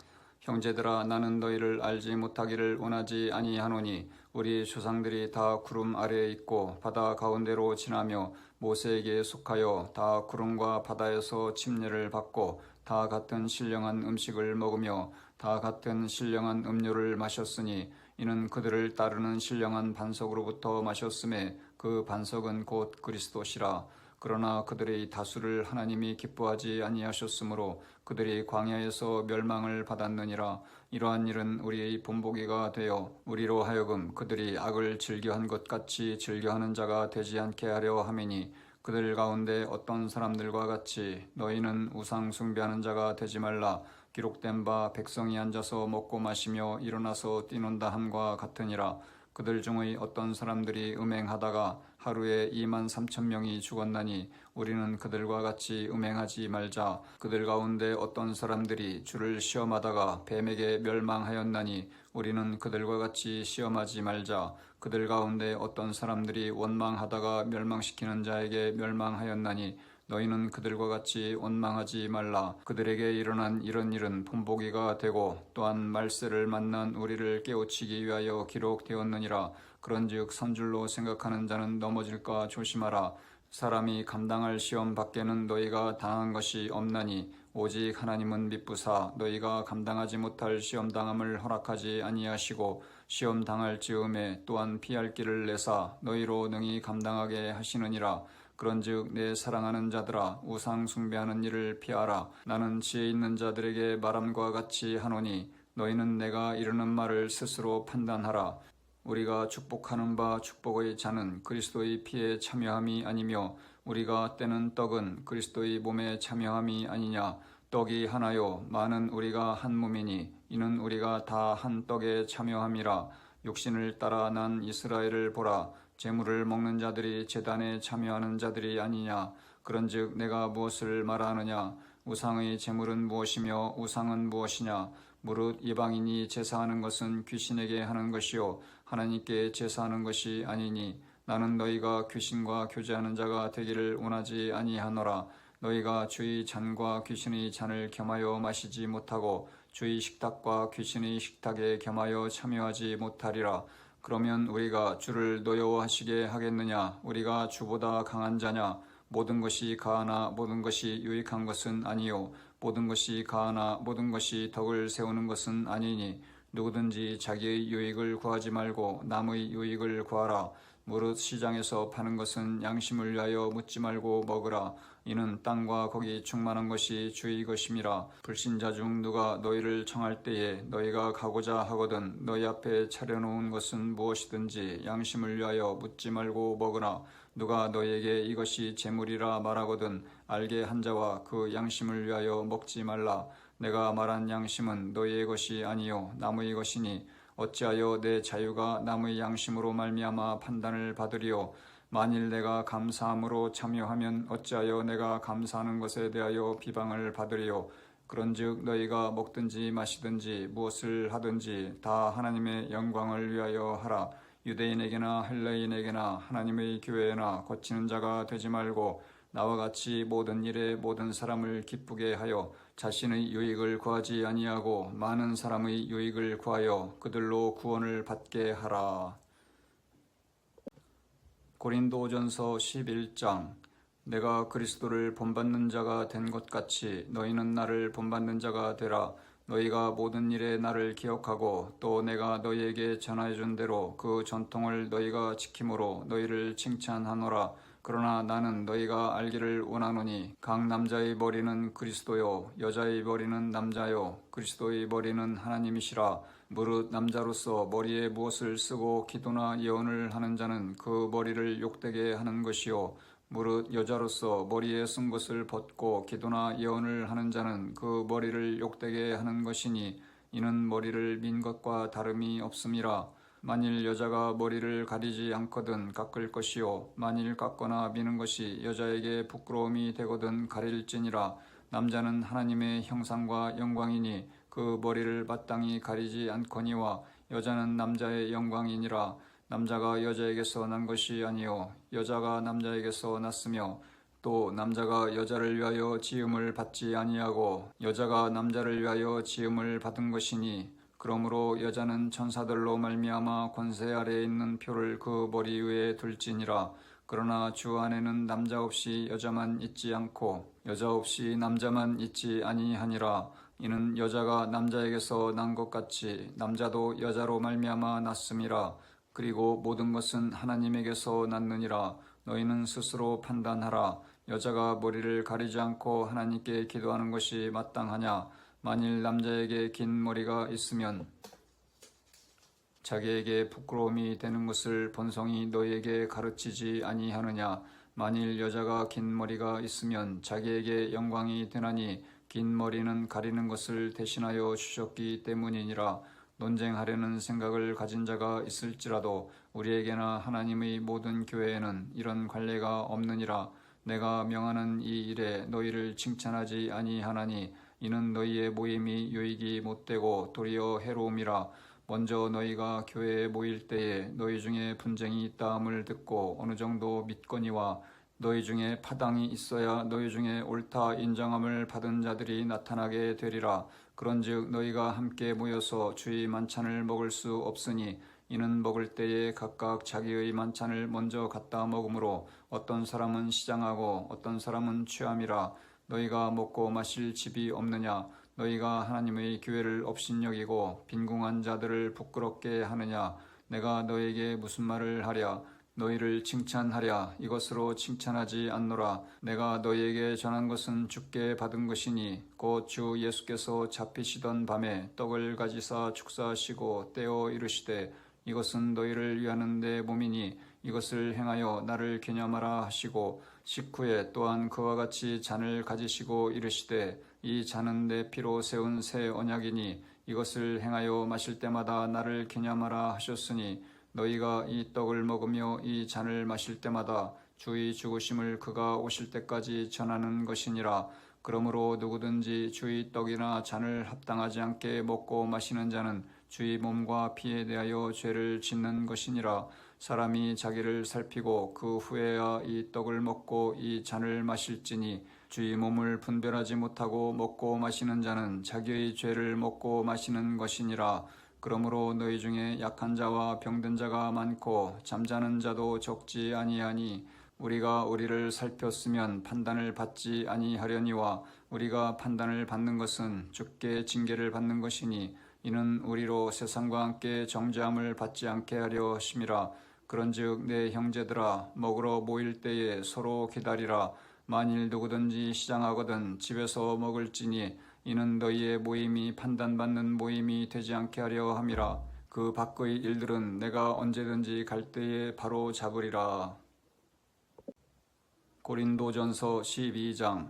형제들아, 나는 너희를 알지 못하기를 원하지 아니하노니 우리 조상들이 다 구름 아래에 있고 바다 가운데로 지나며 모세에게 속하여 다 구름과 바다에서 침례를 받고 다 같은 신령한 음식을 먹으며 다 같은 신령한 음료를 마셨으니 이는 그들을 따르는 신령한 반석으로부터 마셨음에 그 반석은 곧 그리스도시라. 그러나 그들의 다수를 하나님이 기뻐하지 아니하셨으므로 그들이 광야에서 멸망을 받았느니라. 이러한 일은 우리의 본보기가 되어 우리로 하여금 그들이 악을 즐겨한 것 같이 즐겨하는 자가 되지 않게 하려 함이니, 그들 가운데 어떤 사람들과 같이 너희는 우상 숭배하는 자가 되지 말라. 기록된 바 백성이 앉아서 먹고 마시며 일어나서 뛰논다 함과 같으니라. 그들 중의 어떤 사람들이 음행하다가 하루에 23,000명이 죽었나니 우리는 그들과 같이 음행하지 말자. 그들 가운데 어떤 사람들이 주를 시험하다가 뱀에게 멸망하였나니 우리는 그들과 같이 시험하지 말자. 그들 가운데 어떤 사람들이 원망하다가 멸망시키는 자에게 멸망하였나니 너희는 그들과 같이 원망하지 말라. 그들에게 일어난 이런 일은 본보기가 되고 또한 말세를 만난 우리를 깨우치기 위하여 기록되었느니라. 그런즉 선줄로 생각하는 자는 넘어질까 조심하라. 사람이 감당할 시험 밖에는 너희가 당한 것이 없나니 오직 하나님은 미쁘사 너희가 감당하지 못할 시험 당함을 허락하지 아니하시고 시험 당할 즈음에 또한 피할 길을 내사 너희로 능히 감당하게 하시느니라. 그런즉 내 사랑하는 자들아, 우상 숭배하는 일을 피하라. 나는 지혜 있는 자들에게 말함과 같이 하노니 너희는 내가 이르는 말을 스스로 판단하라. 우리가 축복하는 바 축복의 잔은 그리스도의 피에 참여함이 아니며 우리가 떼는 떡은 그리스도의 몸에 참여함이 아니냐. 떡이 하나요 많은 우리가 한 몸이니 이는 우리가 다 한 떡에 참여함이라. 육신을 따라 난 이스라엘을 보라. 제물을 먹는 자들이 제단에 참여하는 자들이 아니냐. 그런즉 내가 무엇을 말하느냐. 우상의 제물은 무엇이며 우상은 무엇이냐. 무릇 이방인이 제사하는 것은 귀신에게 하는 것이요 하나님께 제사하는 것이 아니니 나는 너희가 귀신과 교제하는 자가 되기를 원하지 아니하노라. 너희가 주의 잔과 귀신의 잔을 겸하여 마시지 못하고 주의 식탁과 귀신의 식탁에 겸하여 참여하지 못하리라. 그러면 우리가 주를 노여워하시게 하겠느냐. 우리가 주보다 강한 자냐. 모든 것이 가하나 모든 것이 유익한 것은 아니요 모든 것이 가하나 모든 것이 덕을 세우는 것은 아니니 누구든지 자기의 유익을 구하지 말고 남의 유익을 구하라. 무릇 시장에서 파는 것은 양심을 위하여 묻지 말고 먹으라. 이는 땅과 거기 충만한 것이 주의 것임이라. 불신자 중 누가 너희를 청할 때에 너희가 가고자 하거든 너희 앞에 차려놓은 것은 무엇이든지 양심을 위하여 묻지 말고 먹으라. 누가 너희에게 이것이 재물이라 말하거든 알게 한 자와 그 양심을 위하여 먹지 말라. 내가 말한 양심은 너희의 것이 아니요 남의 것이니 어찌하여 내 자유가 남의 양심으로 말미암아 판단을 받으리요. 만일 내가 감사함으로 참여하면 어찌하여 내가 감사하는 것에 대하여 비방을 받으리요. 그런즉 너희가 먹든지 마시든지 무엇을 하든지 다 하나님의 영광을 위하여 하라. 유대인에게나 헬레인에게나 하나님의 교회에나 거치는 자가 되지 말고 나와 같이 모든 일에 모든 사람을 기쁘게 하여 자신의 유익을 구하지 아니하고 많은 사람의 유익을 구하여 그들로 구원을 받게 하라. 고린도전서 11장. 내가 그리스도를 본받는 자가 된 것 같이 너희는 나를 본받는 자가 되라. 너희가 모든 일에 나를 기억하고 또 내가 너희에게 전하여 준 대로 그 전통을 너희가 지킴으로 너희를 칭찬하노라. 그러나 나는 너희가 알기를 원하노니 각 남자의 머리는 그리스도요 여자의 머리는 남자요 그리스도의 머리는 하나님이시라. 무릇 남자로서 머리에 무엇을 쓰고 기도나 예언을 하는 자는 그 머리를 욕되게 하는 것이요 무릇 여자로서 머리에 쓴 것을 벗고 기도나 예언을 하는 자는 그 머리를 욕되게 하는 것이니 이는 머리를 민 것과 다름이 없음이라. 만일 여자가 머리를 가리지 않거든 깎을 것이요 만일 깎거나 미는 것이 여자에게 부끄러움이 되거든 가릴지니라. 남자는 하나님의 형상과 영광이니 그 머리를 마땅히 가리지 않거니와 여자는 남자의 영광이니라. 남자가 여자에게서 난 것이 아니요 여자가 남자에게서 났으며 또 남자가 여자를 위하여 지음을 받지 아니하고 여자가 남자를 위하여 지음을 받은 것이니 그러므로 여자는 천사들로 말미암아 권세 아래에 있는 표를 그 머리 위에 둘지니라. 그러나 주 안에는 남자 없이 여자만 있지 않고 여자 없이 남자만 있지 아니하니라. 이는 여자가 남자에게서 난 것 같이 남자도 여자로 말미암아 났음이라. 그리고 모든 것은 하나님에게서 났느니라. 너희는 스스로 판단하라. 여자가 머리를 가리지 않고 하나님께 기도하는 것이 마땅하냐? 만일 남자에게 긴 머리가 있으면 자기에게 부끄러움이 되는 것을 본성이 너희에게 가르치지 아니하느냐? 만일 여자가 긴 머리가 있으면 자기에게 영광이 되나니 긴 머리는 가리는 것을 대신하여 주셨기 때문이니라. 논쟁하려는 생각을 가진 자가 있을지라도 우리에게나 하나님의 모든 교회에는 이런 관례가 없느니라. 내가 명하는 이 일에 너희를 칭찬하지 아니하나니 이는 너희의 모임이 유익이 못되고 도리어 해로움이라. 먼저 너희가 교회에 모일 때에 너희 중에 분쟁이 있다함을 듣고 어느 정도 믿거니와 너희 중에 파당이 있어야 너희 중에 옳다 인정함을 받은 자들이 나타나게 되리라. 그런즉 너희가 함께 모여서 주의 만찬을 먹을 수 없으니 이는 먹을 때에 각각 자기의 만찬을 먼저 갖다 먹으므로 어떤 사람은 시장하고 어떤 사람은 취함이라. 너희가 먹고 마실 집이 없느냐? 너희가 하나님의 교회를 업신여기고 빈궁한 자들을 부끄럽게 하느냐? 내가 너희에게 무슨 말을 하랴? 너희를 칭찬하랴? 이것으로 칭찬하지 않노라. 내가 너희에게 전한 것은 주께 받은 것이니 곧 주 예수께서 잡히시던 밤에 떡을 가지사 축사하시고 떼어 이르시되 이것은 너희를 위하는 내 몸이니 이것을 행하여 나를 기념하라 하시고 식후에 또한 그와 같이 잔을 가지시고 이르시되 이 잔은 내 피로 세운 새 언약이니 이것을 행하여 마실 때마다 나를 기념하라 하셨으니 너희가 이 떡을 먹으며 이 잔을 마실 때마다 주의 죽으심을 그가 오실 때까지 전하는 것이니라. 그러므로 누구든지 주의 떡이나 잔을 합당하지 않게 먹고 마시는 자는 주의 몸과 피에 대하여 죄를 짓는 것이니라. 사람이 자기를 살피고 그 후에야 이 떡을 먹고 이 잔을 마실지니 주의 몸을 분별하지 못하고 먹고 마시는 자는 자기의 죄를 먹고 마시는 것이니라. 그러므로 너희 중에 약한 자와 병든 자가 많고 잠자는 자도 적지 아니하니 우리가 우리를 살폈으면 판단을 받지 아니하려니와 우리가 판단을 받는 것은 주께 징계를 받는 것이니 이는 우리로 세상과 함께 정죄함을 받지 않게 하려 하심이라. 그런즉 내 형제들아 먹으러 모일 때에 서로 기다리라. 만일 누구든지 시장하거든 집에서 먹을지니 이는 너희의 모임이 판단받는 모임이 되지 않게 하려 함이라. 그 밖의 일들은 내가 언제든지 갈 때에 바로 잡으리라. 고린도전서 12장.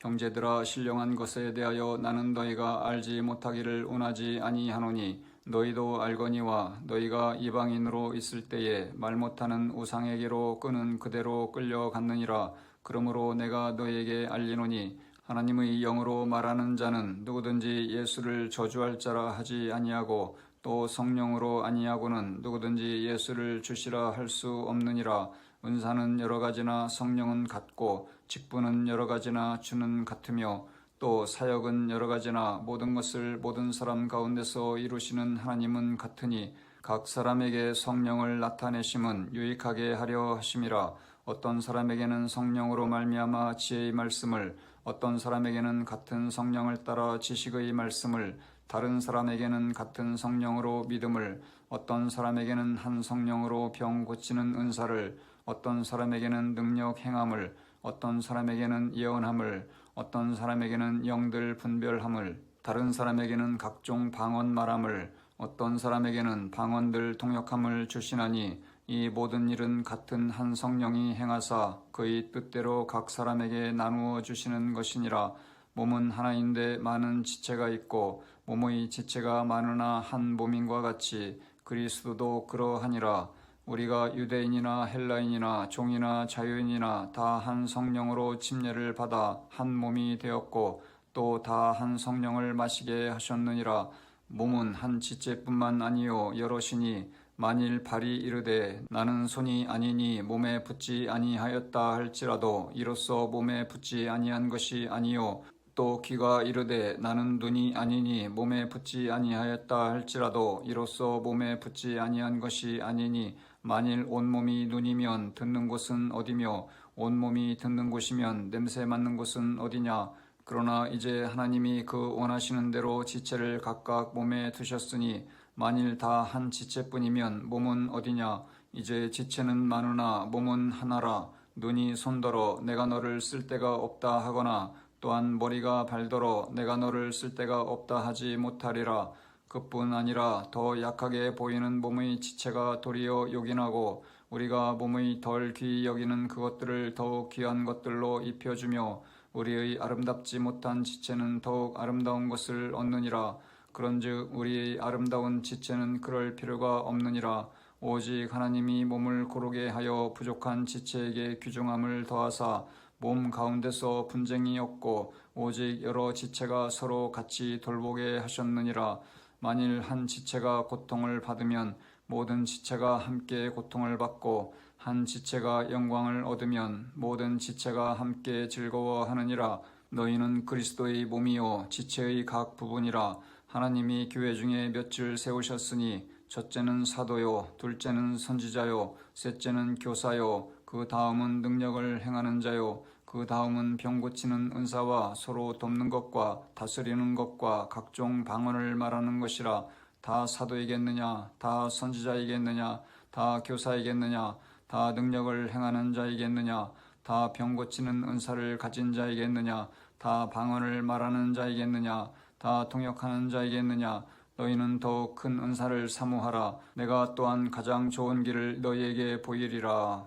형제들아 신령한 것에 대하여 나는 너희가 알지 못하기를 원하지 아니하노니 너희도 알거니와 너희가 이방인으로 있을 때에 말 못하는 우상에게로 끄는 그대로 끌려갔느니라. 그러므로 내가 너희에게 알리노니 하나님의 영으로 말하는 자는 누구든지 예수를 저주할 자라 하지 아니하고 또 성령으로 아니하고는 누구든지 예수를 주시라 할 수 없느니라. 은사는 여러 가지나 성령은 같고 직분은 여러 가지나 주는 같으며 또 사역은 여러 가지나 모든 것을 모든 사람 가운데서 이루시는 하나님은 같으니 각 사람에게 성령을 나타내심은 유익하게 하려 하심이라. 어떤 사람에게는 성령으로 말미암아 지혜의 말씀을, 어떤 사람에게는 같은 성령을 따라 지식의 말씀을, 다른 사람에게는 같은 성령으로 믿음을, 어떤 사람에게는 한 성령으로 병 고치는 은사를, 어떤 사람에게는 능력 행함을, 어떤 사람에게는 예언함을, 어떤 사람에게는 영들 분별함을, 다른 사람에게는 각종 방언 말함을, 어떤 사람에게는 방언들 통역함을 주시나니 이 모든 일은 같은 한 성령이 행하사 그의 뜻대로 각 사람에게 나누어 주시는 것이니라. 몸은 하나인데 많은 지체가 있고 몸의 지체가 많으나 한 몸인과 같이 그리스도도 그러하니라. 우리가 유대인이나 헬라인이나 종이나 자유인이나 다 한 성령으로 침례를 받아 한 몸이 되었고 또 다 한 성령을 마시게 하셨느니라. 몸은 한 지체뿐만 아니요 여럿이니 만일 발이 이르되 나는 손이 아니니 몸에 붙지 아니하였다 할지라도 이로써 몸에 붙지 아니한 것이 아니요 또 귀가 이르되 나는 눈이 아니니 몸에 붙지 아니하였다 할지라도 이로써 몸에 붙지 아니한 것이 아니니 만일 온몸이 눈이면 듣는 곳은 어디며 온몸이 듣는 곳이면 냄새 맡는 곳은 어디냐. 그러나 이제 하나님이 그 원하시는 대로 지체를 각각 몸에 두셨으니 만일 다 한 지체뿐이면 몸은 어디냐. 이제 지체는 많으나 몸은 하나라. 눈이 손더러 내가 너를 쓸 데가 없다 하거나 또한 머리가 발더러 내가 너를 쓸 데가 없다 하지 못하리라. 그뿐 아니라 더 약하게 보이는 몸의 지체가 도리어 요긴하고 우리가 몸의 덜 귀히 여기는 그것들을 더욱 귀한 것들로 입혀주며 우리의 아름답지 못한 지체는 더욱 아름다운 것을 얻느니라. 그런즉 우리의 아름다운 지체는 그럴 필요가 없느니라. 오직 하나님이 몸을 고르게 하여 부족한 지체에게 귀중함을 더하사 몸 가운데서 분쟁이 없고 오직 여러 지체가 서로 같이 돌보게 하셨느니라. 만일 한 지체가 고통을 받으면 모든 지체가 함께 고통을 받고 한 지체가 영광을 얻으면 모든 지체가 함께 즐거워하느니라. 너희는 그리스도의 몸이요 지체의 각 부분이라. 하나님이 교회 중에 몇을 세우셨으니 첫째는 사도요 둘째는 선지자요 셋째는 교사요 그 다음은 능력을 행하는 자요 그 다음은 병 고치는 은사와 서로 돕는 것과 다스리는 것과 각종 방언을 말하는 것이라. 다 사도이겠느냐 다 선지자이겠느냐 다 교사이겠느냐 다 능력을 행하는 자이겠느냐 다 병 고치는 은사를 가진 자이겠느냐 다 방언을 말하는 자이겠느냐 다 통역하는 자이겠느냐. 너희는 더욱 큰 은사를 사모하라. 내가 또한 가장 좋은 길을 너희에게 보이리라.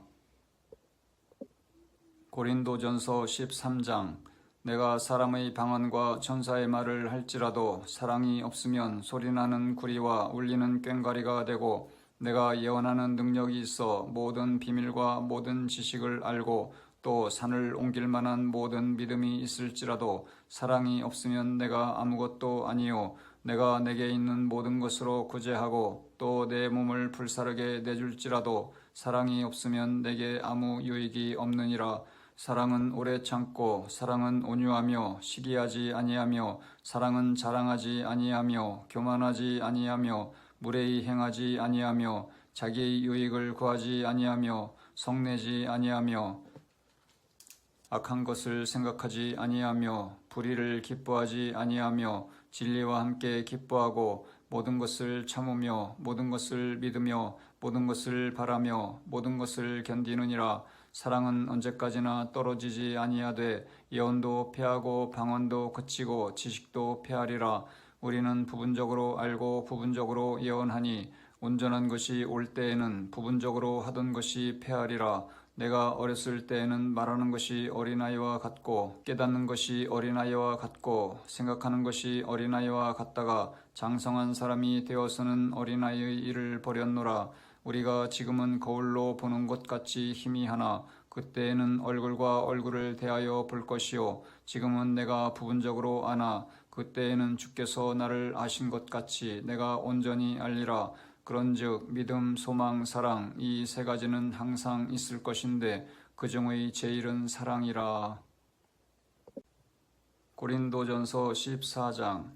고린도전서 13장. 내가 사람의 방언과 천사의 말을 할지라도 사랑이 없으면 소리나는 구리와 울리는 꽹과리가 되고 내가 예언하는 능력이 있어 모든 비밀과 모든 지식을 알고 또 산을 옮길 만한 모든 믿음이 있을지라도 사랑이 없으면 내가 아무것도 아니요 내가 내게 있는 모든 것으로 구제하고 또 내 몸을 불사르게 내줄지라도 사랑이 없으면 내게 아무 유익이 없느니라. 사랑은 오래 참고 사랑은 온유하며 시기하지 아니하며 사랑은 자랑하지 아니하며 교만하지 아니하며 무례히 행하지 아니하며 자기의 유익을 구하지 아니하며 성내지 아니하며 악한 것을 생각하지 아니하며 불의를 기뻐하지 아니하며 진리와 함께 기뻐하고 모든 것을 참으며 모든 것을 믿으며 모든 것을 바라며 모든 것을 견디느니라. 사랑은 언제까지나 떨어지지 아니하되 예언도 패하고 방언도 그치고 지식도 패하리라. 우리는 부분적으로 알고 부분적으로 예언하니 온전한 것이 올 때에는 부분적으로 하던 것이 패하리라. 내가 어렸을 때에는 말하는 것이 어린아이와 같고 깨닫는 것이 어린아이와 같고 생각하는 것이 어린아이와 같다가 장성한 사람이 되어서는 어린아이의 일을 버렸노라. 우리가 지금은 거울로 보는 것 같이 희미하나 그때에는 얼굴과 얼굴을 대하여 볼 것이요 지금은 내가 부분적으로 아나 그때에는 주께서 나를 아신 것 같이 내가 온전히 알리라. 그런즉 믿음, 소망, 사랑 이 세 가지는 항상 있을 것인데 그 중의 제일은 사랑이라. 고린도전서 14장.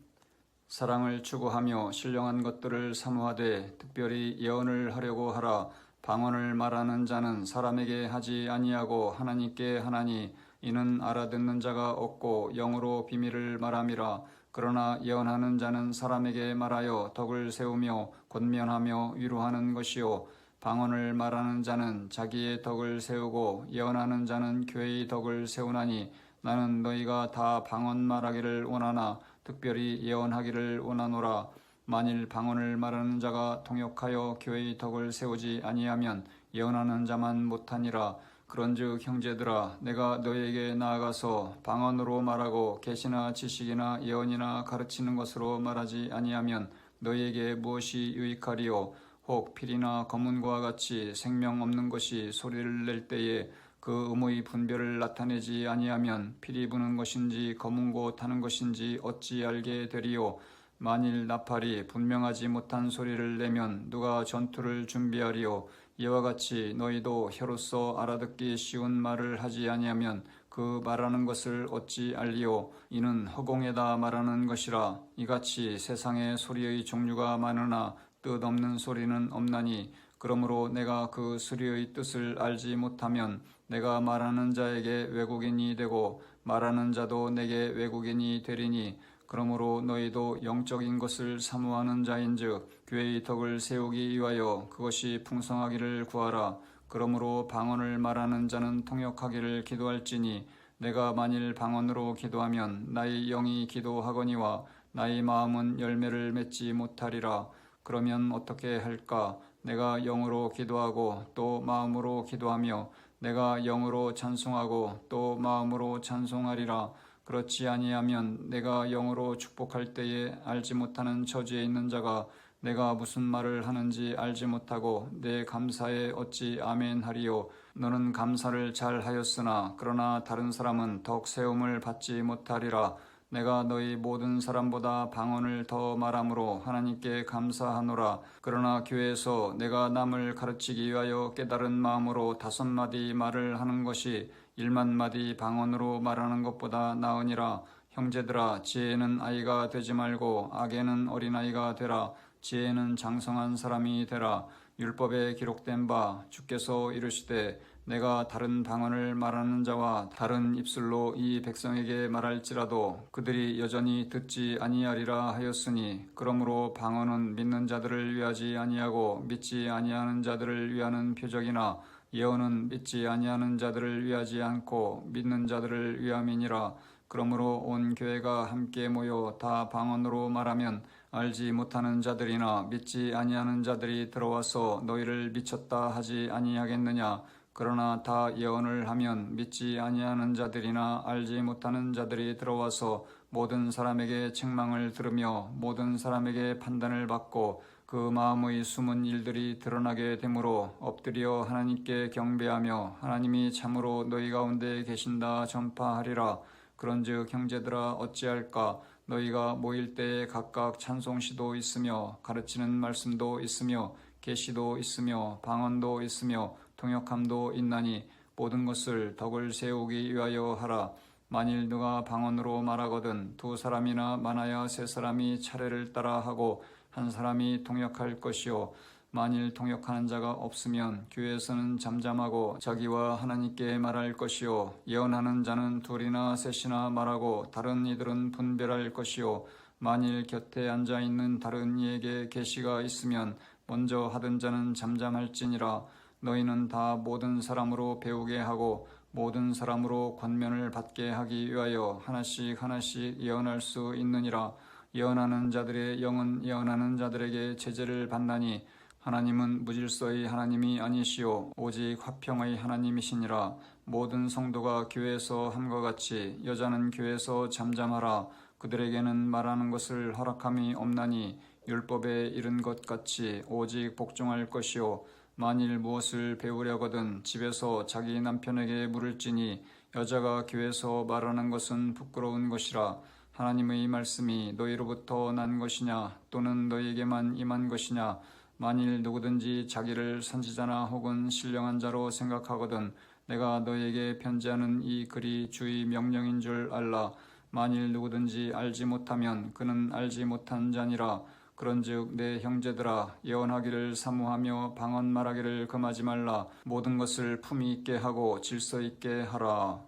사랑을 추구하며 신령한 것들을 사모하되 특별히 예언을 하려고 하라. 방언을 말하는 자는 사람에게 하지 아니하고 하나님께 하나니 이는 알아듣는 자가 없고 영으로 비밀을 말함이라. 그러나 예언하는 자는 사람에게 말하여 덕을 세우며 권면하며 위로하는 것이요 방언을 말하는 자는 자기의 덕을 세우고 예언하는 자는 교회의 덕을 세우나니 나는 너희가 다 방언 말하기를 원하나 특별히 예언하기를 원하노라. 만일 방언을 말하는 자가 통역하여 교회의 덕을 세우지 아니하면 예언하는 자만 못하니라. 그런즉 형제들아 내가 너희에게 나아가서 방언으로 말하고 계시나 지식이나 예언이나 가르치는 것으로 말하지 아니하면 너희에게 무엇이 유익하리요. 혹 필이나 검은과 같이 생명 없는 것이 소리를 낼 때에 그 음의 분별을 나타내지 아니하면 필이 부는 것인지 검은 고 타는 것인지 어찌 알게 되리요. 만일 나팔이 분명하지 못한 소리를 내면 누가 전투를 준비하리요. 이와 같이 너희도 혀로서 알아듣기 쉬운 말을 하지 아니하면 그 말하는 것을 어찌 알리요. 이는 허공에다 말하는 것이라. 이같이 세상에 소리의 종류가 많으나 뜻없는 소리는 없나니 그러므로 내가 그 소리의 뜻을 알지 못하면 내가 말하는 자에게 외국인이 되고 말하는 자도 내게 외국인이 되리니 그러므로 너희도 영적인 것을 사모하는 자인즉 교회의 덕을 세우기 위하여 그것이 풍성하기를 구하라. 그러므로 방언을 말하는 자는 통역하기를 기도할지니 내가 만일 방언으로 기도하면 나의 영이 기도하거니와 나의 마음은 열매를 맺지 못하리라. 그러면 어떻게 할까? 내가 영으로 기도하고 또 마음으로 기도하며 내가 영으로 찬송하고 또 마음으로 찬송하리라. 그렇지 아니하면 내가 영으로 축복할 때에 알지 못하는 처지에 있는 자가 내가 무슨 말을 하는지 알지 못하고 내 감사에 어찌 아멘 하리요. 너는 감사를 잘 하였으나 그러나 다른 사람은 덕 세움을 받지 못하리라. 내가 너희 모든 사람보다 방언을 더 말함으로 하나님께 감사하노라. 그러나 교회에서 내가 남을 가르치기 위하여 깨달은 마음으로 5마디 말을 하는 것이 1만마디 방언으로 말하는 것보다 나으니라. 형제들아, 지혜는 아이가 되지 말고 악에는 어린아이가 되라. 지혜는 장성한 사람이 되라. 율법에 기록된 바 주께서 이르시되 내가 다른 방언을 말하는 자와 다른 입술로 이 백성에게 말할지라도 그들이 여전히 듣지 아니하리라 하였으니 그러므로 방언은 믿는 자들을 위하지 아니하고 믿지 아니하는 자들을 위하는 표적이나 예언은 믿지 아니하는 자들을 위하지 않고 믿는 자들을 위함이니라. 그러므로 온 교회가 함께 모여 다 방언으로 말하면 알지 못하는 자들이나 믿지 아니하는 자들이 들어와서 너희를 미쳤다 하지 아니하겠느냐. 그러나 다 예언을 하면 믿지 아니하는 자들이나 알지 못하는 자들이 들어와서 모든 사람에게 책망을 들으며 모든 사람에게 판단을 받고 그 마음의 숨은 일들이 드러나게 되므로 엎드려 하나님께 경배하며 하나님이 참으로 너희 가운데 계신다 전파하리라. 그런즉 형제들아 어찌할까? 너희가 모일 때에 각각 찬송시도 있으며 가르치는 말씀도 있으며 계시도 있으며 방언도 있으며 통역함도 있나니 모든 것을 덕을 세우기 위하여 하라. 만일 누가 방언으로 말하거든 2사람이나 많아야 3사람이 차례를 따라 하고 1사람이 통역할 것이요. 만일 통역하는 자가 없으면 교회에서는 잠잠하고 자기와 하나님께 말할 것이요. 예언하는 자는 2이나 3이나 말하고 다른 이들은 분별할 것이요. 만일 곁에 앉아있는 다른 이에게 계시가 있으면 먼저 하던 자는 잠잠할지니라. 너희는 다 모든 사람으로 배우게 하고 모든 사람으로 권면을 받게 하기 위하여 하나씩 하나씩 예언할 수 있느니라. 예언하는 자들의 영은 예언하는 자들에게 제재를 받나니 하나님은 무질서의 하나님이 아니시오 오직 화평의 하나님이시니라. 모든 성도가 교회에서 함과 같이 여자는 교회에서 잠잠하라. 그들에게는 말하는 것을 허락함이 없나니 율법에 이른 것 같이 오직 복종할 것이요. 만일 무엇을 배우려거든 집에서 자기 남편에게 물을지니 여자가 교회에서 말하는 것은 부끄러운 것이라. 하나님의 말씀이 너희로부터 난 것이냐 또는 너희에게만 임한 것이냐. 만일 누구든지 자기를 선지자나 혹은 신령한 자로 생각하거든 내가 너희에게 편지하는 이 글이 주의 명령인 줄 알라. 만일 누구든지 알지 못하면 그는 알지 못한 자니라. 그런즉 내 형제들아 예언하기를 사모하며 방언 말하기를 금하지 말라. 모든 것을 품위 있게 하고 질서 있게 하라.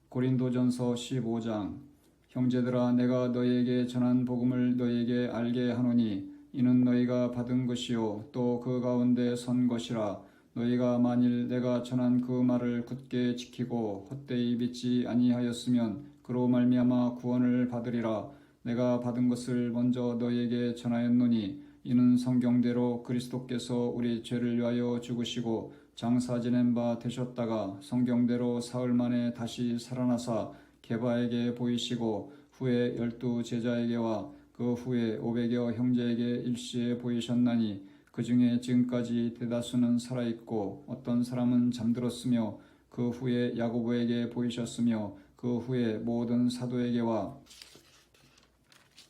고린도전서 15장. 형제들아 내가 너희에게 전한 복음을 너희에게 알게 하노니 이는 너희가 받은 것이요 또 그 가운데 선 것이라. 너희가 만일 내가 전한 그 말을 굳게 지키고 헛되이 믿지 아니하였으면 그로 말미암아 구원을 받으리라. 내가 받은 것을 먼저 너희에게 전하였노니 이는 성경대로 그리스도께서 우리 죄를 위하여 죽으시고 장사 지낸 바 되셨다가 성경대로 사흘 만에 다시 살아나사 게바에게 보이시고 후에 12 제자에게와 그 후에 500여 형제에게 일시에 보이셨나니 그 중에 지금까지 대다수는 살아있고 어떤 사람은 잠들었으며 그 후에 야고보에게 보이셨으며 그 후에 모든 사도에게와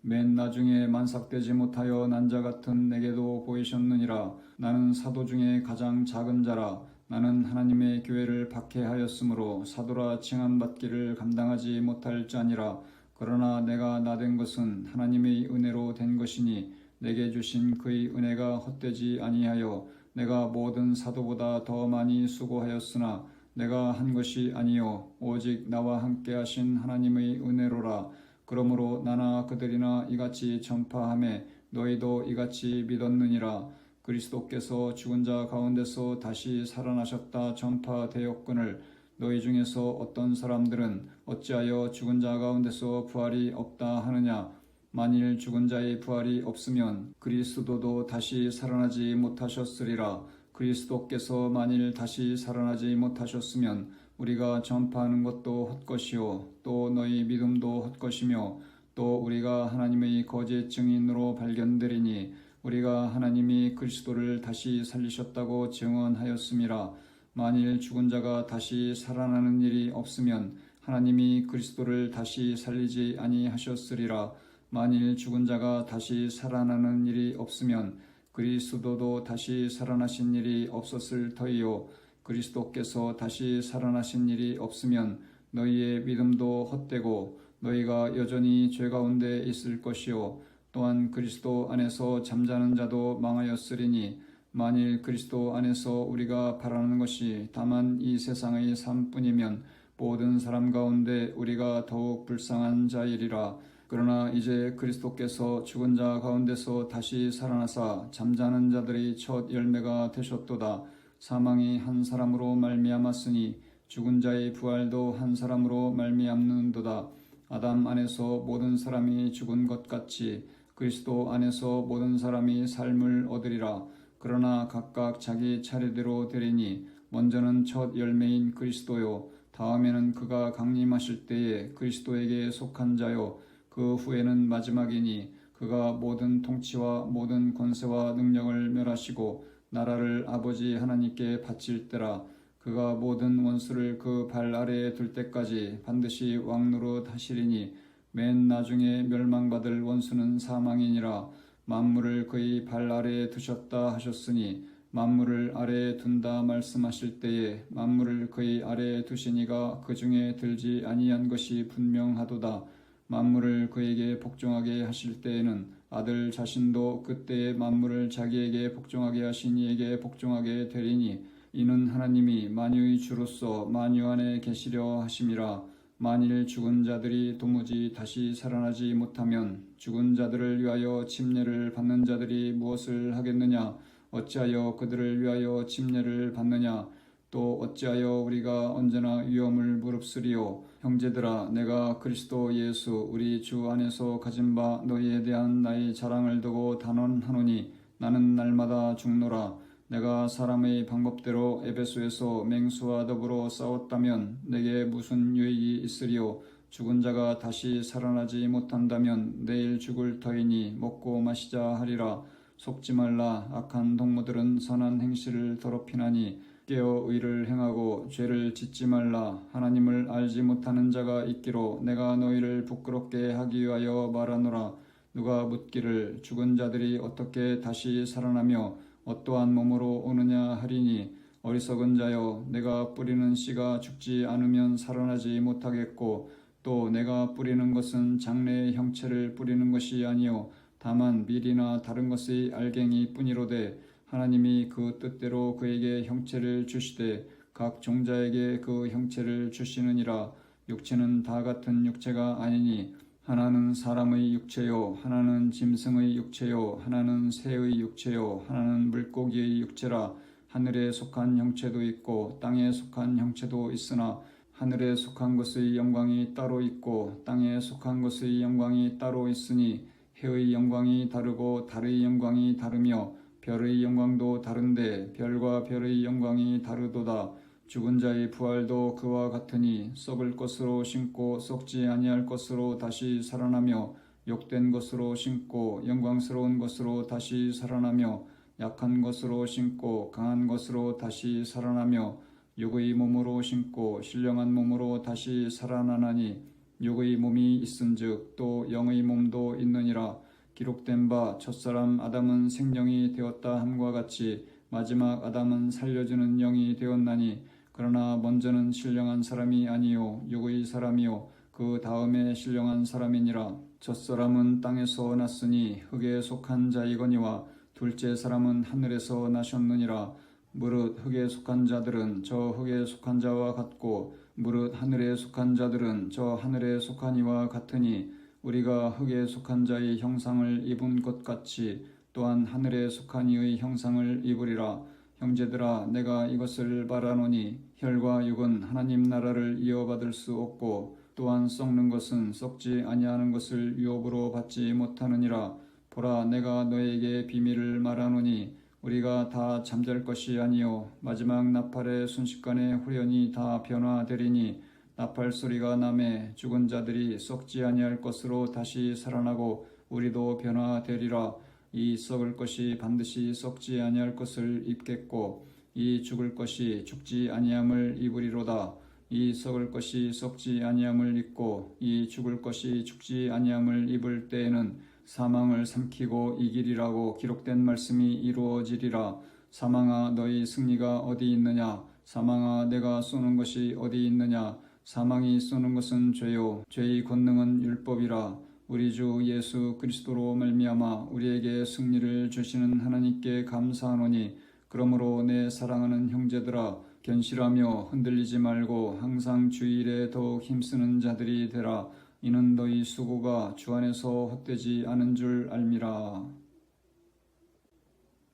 맨 나중에 만삭되지 못하여 난 자 같은 내게도 보이셨느니라. 나는 사도 중에 가장 작은 자라. 나는 하나님의 교회를 박해하였으므로 사도라 칭함받기를 감당하지 못할 자니라. 그러나 내가 나된 것은 하나님의 은혜로 된 것이니 내게 주신 그의 은혜가 헛되지 아니하여 내가 모든 사도보다 더 많이 수고하였으나 내가 한 것이 아니요 오직 나와 함께 하신 하나님의 은혜로라. 그러므로 나나 그들이나 이같이 전파하매 너희도 이같이 믿었느니라. 그리스도께서 죽은 자 가운데서 다시 살아나셨다 전파되었거늘 너희 중에서 어떤 사람들은 어찌하여 죽은 자 가운데서 부활이 없다 하느냐. 만일 죽은 자의 부활이 없으면 그리스도도 다시 살아나지 못하셨으리라. 그리스도께서 만일 다시 살아나지 못하셨으면 우리가 전파하는 것도 헛것이요 또 너희 믿음도 헛것이며 또 우리가 하나님의 거짓 증인으로 발견되리니 우리가 하나님이 그리스도를 다시 살리셨다고 증언하였음이라. 만일 죽은 자가 다시 살아나는 일이 없으면 하나님이 그리스도를 다시 살리지 아니하셨으리라. 만일 죽은 자가 다시 살아나는 일이 없으면 그리스도도 다시 살아나신 일이 없었을 터이요 그리스도께서 다시 살아나신 일이 없으면 너희의 믿음도 헛되고 너희가 여전히 죄 가운데 있을 것이요 또한 그리스도 안에서 잠자는 자도 망하였으리니 만일 그리스도 안에서 우리가 바라는 것이 다만 이 세상의 삶뿐이면 모든 사람 가운데 우리가 더욱 불쌍한 자이리라. 그러나 이제 그리스도께서 죽은 자 가운데서 다시 살아나사 잠자는 자들의 첫 열매가 되셨도다. 사망이 한 사람으로 말미암았으니 죽은 자의 부활도 한 사람으로 말미암는도다. 아담 안에서 모든 사람이 죽은 것 같이 그리스도 안에서 모든 사람이 삶을 얻으리라. 그러나 각각 자기 차례대로 되리니 먼저는 첫 열매인 그리스도요 다음에는 그가 강림하실 때에 그리스도에게 속한 자요 그 후에는 마지막이니 그가 모든 통치와 모든 권세와 능력을 멸하시고 나라를 아버지 하나님께 바칠 때라. 그가 모든 원수를 그 발 아래에 둘 때까지 반드시 왕노릇 하시리니 맨 나중에 멸망받을 원수는 사망이니라. 만물을 그의 발 아래에 두셨다 하셨으니 만물을 아래에 둔다 말씀하실 때에 만물을 그의 아래에 두시니가 그 중에 들지 아니한 것이 분명하도다. 만물을 그에게 복종하게 하실 때에는 아들 자신도 그때에 만물을 자기에게 복종하게 하신 이에게 복종하게 되리니 이는 하나님이 만유의 주로서 만유 안에 계시려 하심이라. 만일 죽은 자들이 도무지 다시 살아나지 못하면 죽은 자들을 위하여 침례를 받는 자들이 무엇을 하겠느냐. 어찌하여 그들을 위하여 침례를 받느냐. 또 어찌하여 우리가 언제나 위험을 무릅쓰리요. 형제들아 내가 그리스도 예수 우리 주 안에서 가진 바 너희에 대한 나의 자랑을 두고 단언하노니 나는 날마다 죽노라. 내가 사람의 방법대로 에베소에서 맹수와 더불어 싸웠다면 내게 무슨 유익이 있으리요. 죽은 자가 다시 살아나지 못한다면 내일 죽을 터이니 먹고 마시자 하리라. 속지 말라. 악한 동무들은 선한 행실을 더럽히나니 깨어 의를 행하고 죄를 짓지 말라. 하나님을 알지 못하는 자가 있기로 내가 너희를 부끄럽게 하기 위하여 말하노라. 누가 묻기를 죽은 자들이 어떻게 다시 살아나며 어떠한 몸으로 오느냐 하리니 어리석은 자여 내가 뿌리는 씨가 죽지 않으면 살아나지 못하겠고 또 내가 뿌리는 것은 장래의 형체를 뿌리는 것이 아니요 다만 밀이나 다른 것의 알갱이 뿐이로되 하나님이 그 뜻대로 그에게 형체를 주시되 각 종자에게 그 형체를 주시느니라. 육체는 다 같은 육체가 아니니 하나는 사람의 육체요 하나는 짐승의 육체요 하나는 새의 육체요 하나는 물고기의 육체라. 하늘에 속한 형체도 있고 땅에 속한 형체도 있으나 하늘에 속한 것의 영광이 따로 있고 땅에 속한 것의 영광이 따로 있으니 해의 영광이 다르고 달의 영광이 다르며 별의 영광도 다른데 별과 별의 영광이 다르도다. 죽은 자의 부활도 그와 같으니 썩을 것으로 심고 썩지 아니할 것으로 다시 살아나며 욕된 것으로 심고 영광스러운 것으로 다시 살아나며 약한 것으로 심고 강한 것으로 다시 살아나며 육의 몸으로 심고 신령한 몸으로 다시 살아나나니 육의 몸이 있은즉 또 영의 몸도 있느니라. 기록된 바 첫사람 아담은 생명이 되었다 함과 같이 마지막 아담은 살려주는 영이 되었나니 그러나 먼저는 신령한 사람이 아니요 육의 사람이요 그 다음에 신령한 사람이니라. 첫사람은 땅에서 났으니 흙에 속한 자이거니와 둘째 사람은 하늘에서 나셨느니라. 무릇 흙에 속한 자들은 저 흙에 속한 자와 같고 무릇 하늘에 속한 자들은 저 하늘에 속한 이와 같으니 우리가 흙에 속한 자의 형상을 입은 것 같이 또한 하늘에 속한 이의 형상을 입으리라. 형제들아 내가 이것을 말하노니 혈과 육은 하나님 나라를 이어받을 수 없고 또한 썩는 것은 썩지 아니하는 것을 유업으로 받지 못하느니라. 보라 내가 너에게 비밀을 말하노니 우리가 다 잠잘 것이 아니요 마지막 나팔의 순식간에 후련히 다 변화되리니 나팔 소리가 나매 죽은 자들이 썩지 아니할 것으로 다시 살아나고 우리도 변화되리라. 이 썩을 것이 반드시 썩지 아니할 것을 입겠고 이 죽을 것이 죽지 아니함을 입으리로다. 이 썩을 것이 썩지 아니함을 입고 이 죽을 것이 죽지 아니함을 입을 때에는 사망을 삼키고 이기리라고 기록된 말씀이 이루어지리라. 사망아 너희 승리가 어디 있느냐? 사망아 내가 쏘는 것이 어디 있느냐? 사망이 쏘는 것은 죄요 죄의 권능은 율법이라. 우리 주 예수 그리스도로 말미암아 우리에게 승리를 주시는 하나님께 감사하노니 그러므로 내 사랑하는 형제들아 견실하며 흔들리지 말고 항상 주일에 더욱 힘쓰는 자들이 되라. 이는 너희 수고가 주 안에서 헛되지 않은 줄 알미라.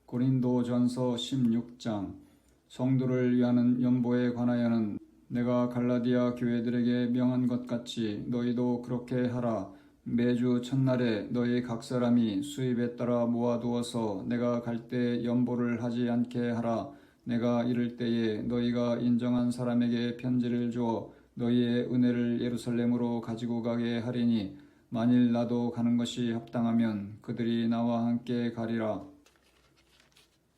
고린도전서 16장. 성도를 위하는 연보에 관하여는 내가 갈라디아 교회들에게 명한 것 같이 너희도 그렇게 하라. 매주 첫날에 너희 각 사람이 수입에 따라 모아두어서 내가 갈 때 연보를 하지 않게 하라. 내가 이를 때에 너희가 인정한 사람에게 편지를 주어 너희의 은혜를 예루살렘으로 가지고 가게 하리니 만일 나도 가는 것이 합당하면 그들이 나와 함께 가리라.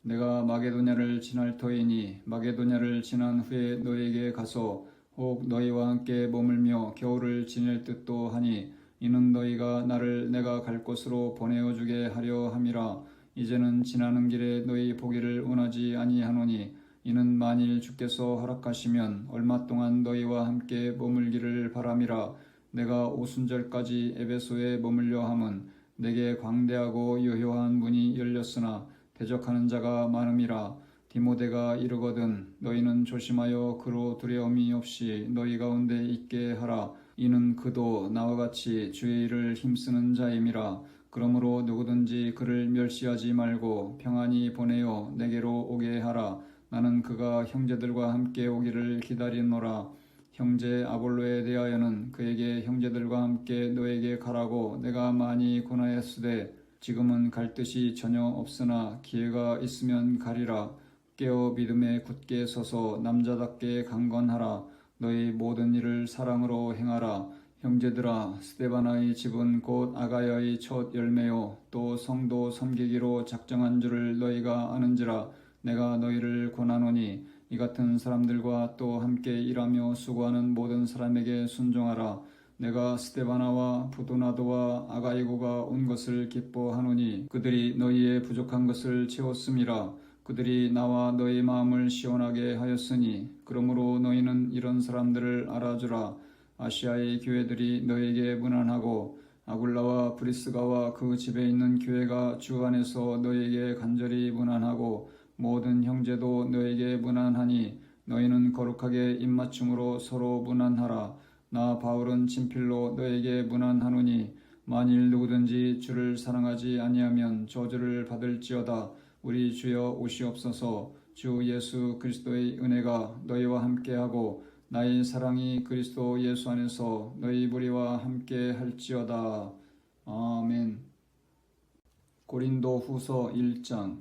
내가 마게도냐를 지날 터이니 마게도냐를 지난 후에 너희에게 가서 혹 너희와 함께 머물며 겨울을 지낼 듯도 하니 이는 너희가 나를 내가 갈 곳으로 보내어주게 하려 함이라. 이제는 지나는 길에 너희 보기를 원하지 아니하노니 이는 만일 주께서 허락하시면 얼마 동안 너희와 함께 머물기를 바람이라. 내가 오순절까지 에베소에 머물려 함은 내게 광대하고 유효한 문이 열렸으나 대적하는 자가 많음이라. 디모데가 이르거든 너희는 조심하여 그로 두려움이 없이 너희 가운데 있게 하라. 이는 그도 나와 같이 주의 일을 힘쓰는 자임이라. 그러므로 누구든지 그를 멸시하지 말고 평안히 보내어 내게로 오게 하라. 나는 그가 형제들과 함께 오기를 기다리노라. 형제 아볼로에 대하여는 그에게 형제들과 함께 너에게 가라고 내가 많이 권하였으되 지금은 갈 뜻이 전혀 없으나 기회가 있으면 가리라. 깨어 믿음에 굳게 서서 남자답게 강건하라. 너희 모든 일을 사랑으로 행하라. 형제들아 스데바나의 집은 곧 아가야의 첫 열매요 또 성도 섬기기로 작정한 줄을 너희가 아는지라. 내가 너희를 권하노니 이 같은 사람들과 또 함께 일하며 수고하는 모든 사람에게 순종하라. 내가 스데바나와 부도나도와 아가이고가 온 것을 기뻐하노니 그들이 너희의 부족한 것을 채웠음이라. 그들이 나와 너희 마음을 시원하게 하였으니 그러므로 너희는 이런 사람들을 알아주라. 아시아의 교회들이 너에게 문안하고 아굴라와 브리스가와 그 집에 있는 교회가 주 안에서 너에게 간절히 문안하고 모든 형제도 너에게 문안하니 너희는 거룩하게 입맞춤으로 서로 문안하라. 나 바울은 친필로 너에게 문안하노니 만일 누구든지 주를 사랑하지 아니하면 저주를 받을지어다. 우리 주여 오시옵소서. 주 예수 그리스도의 은혜가 너희와 함께하고 나의 사랑이 그리스도 예수 안에서 너희 무리와 함께 할지어다. 아멘. 고린도 후서 1장.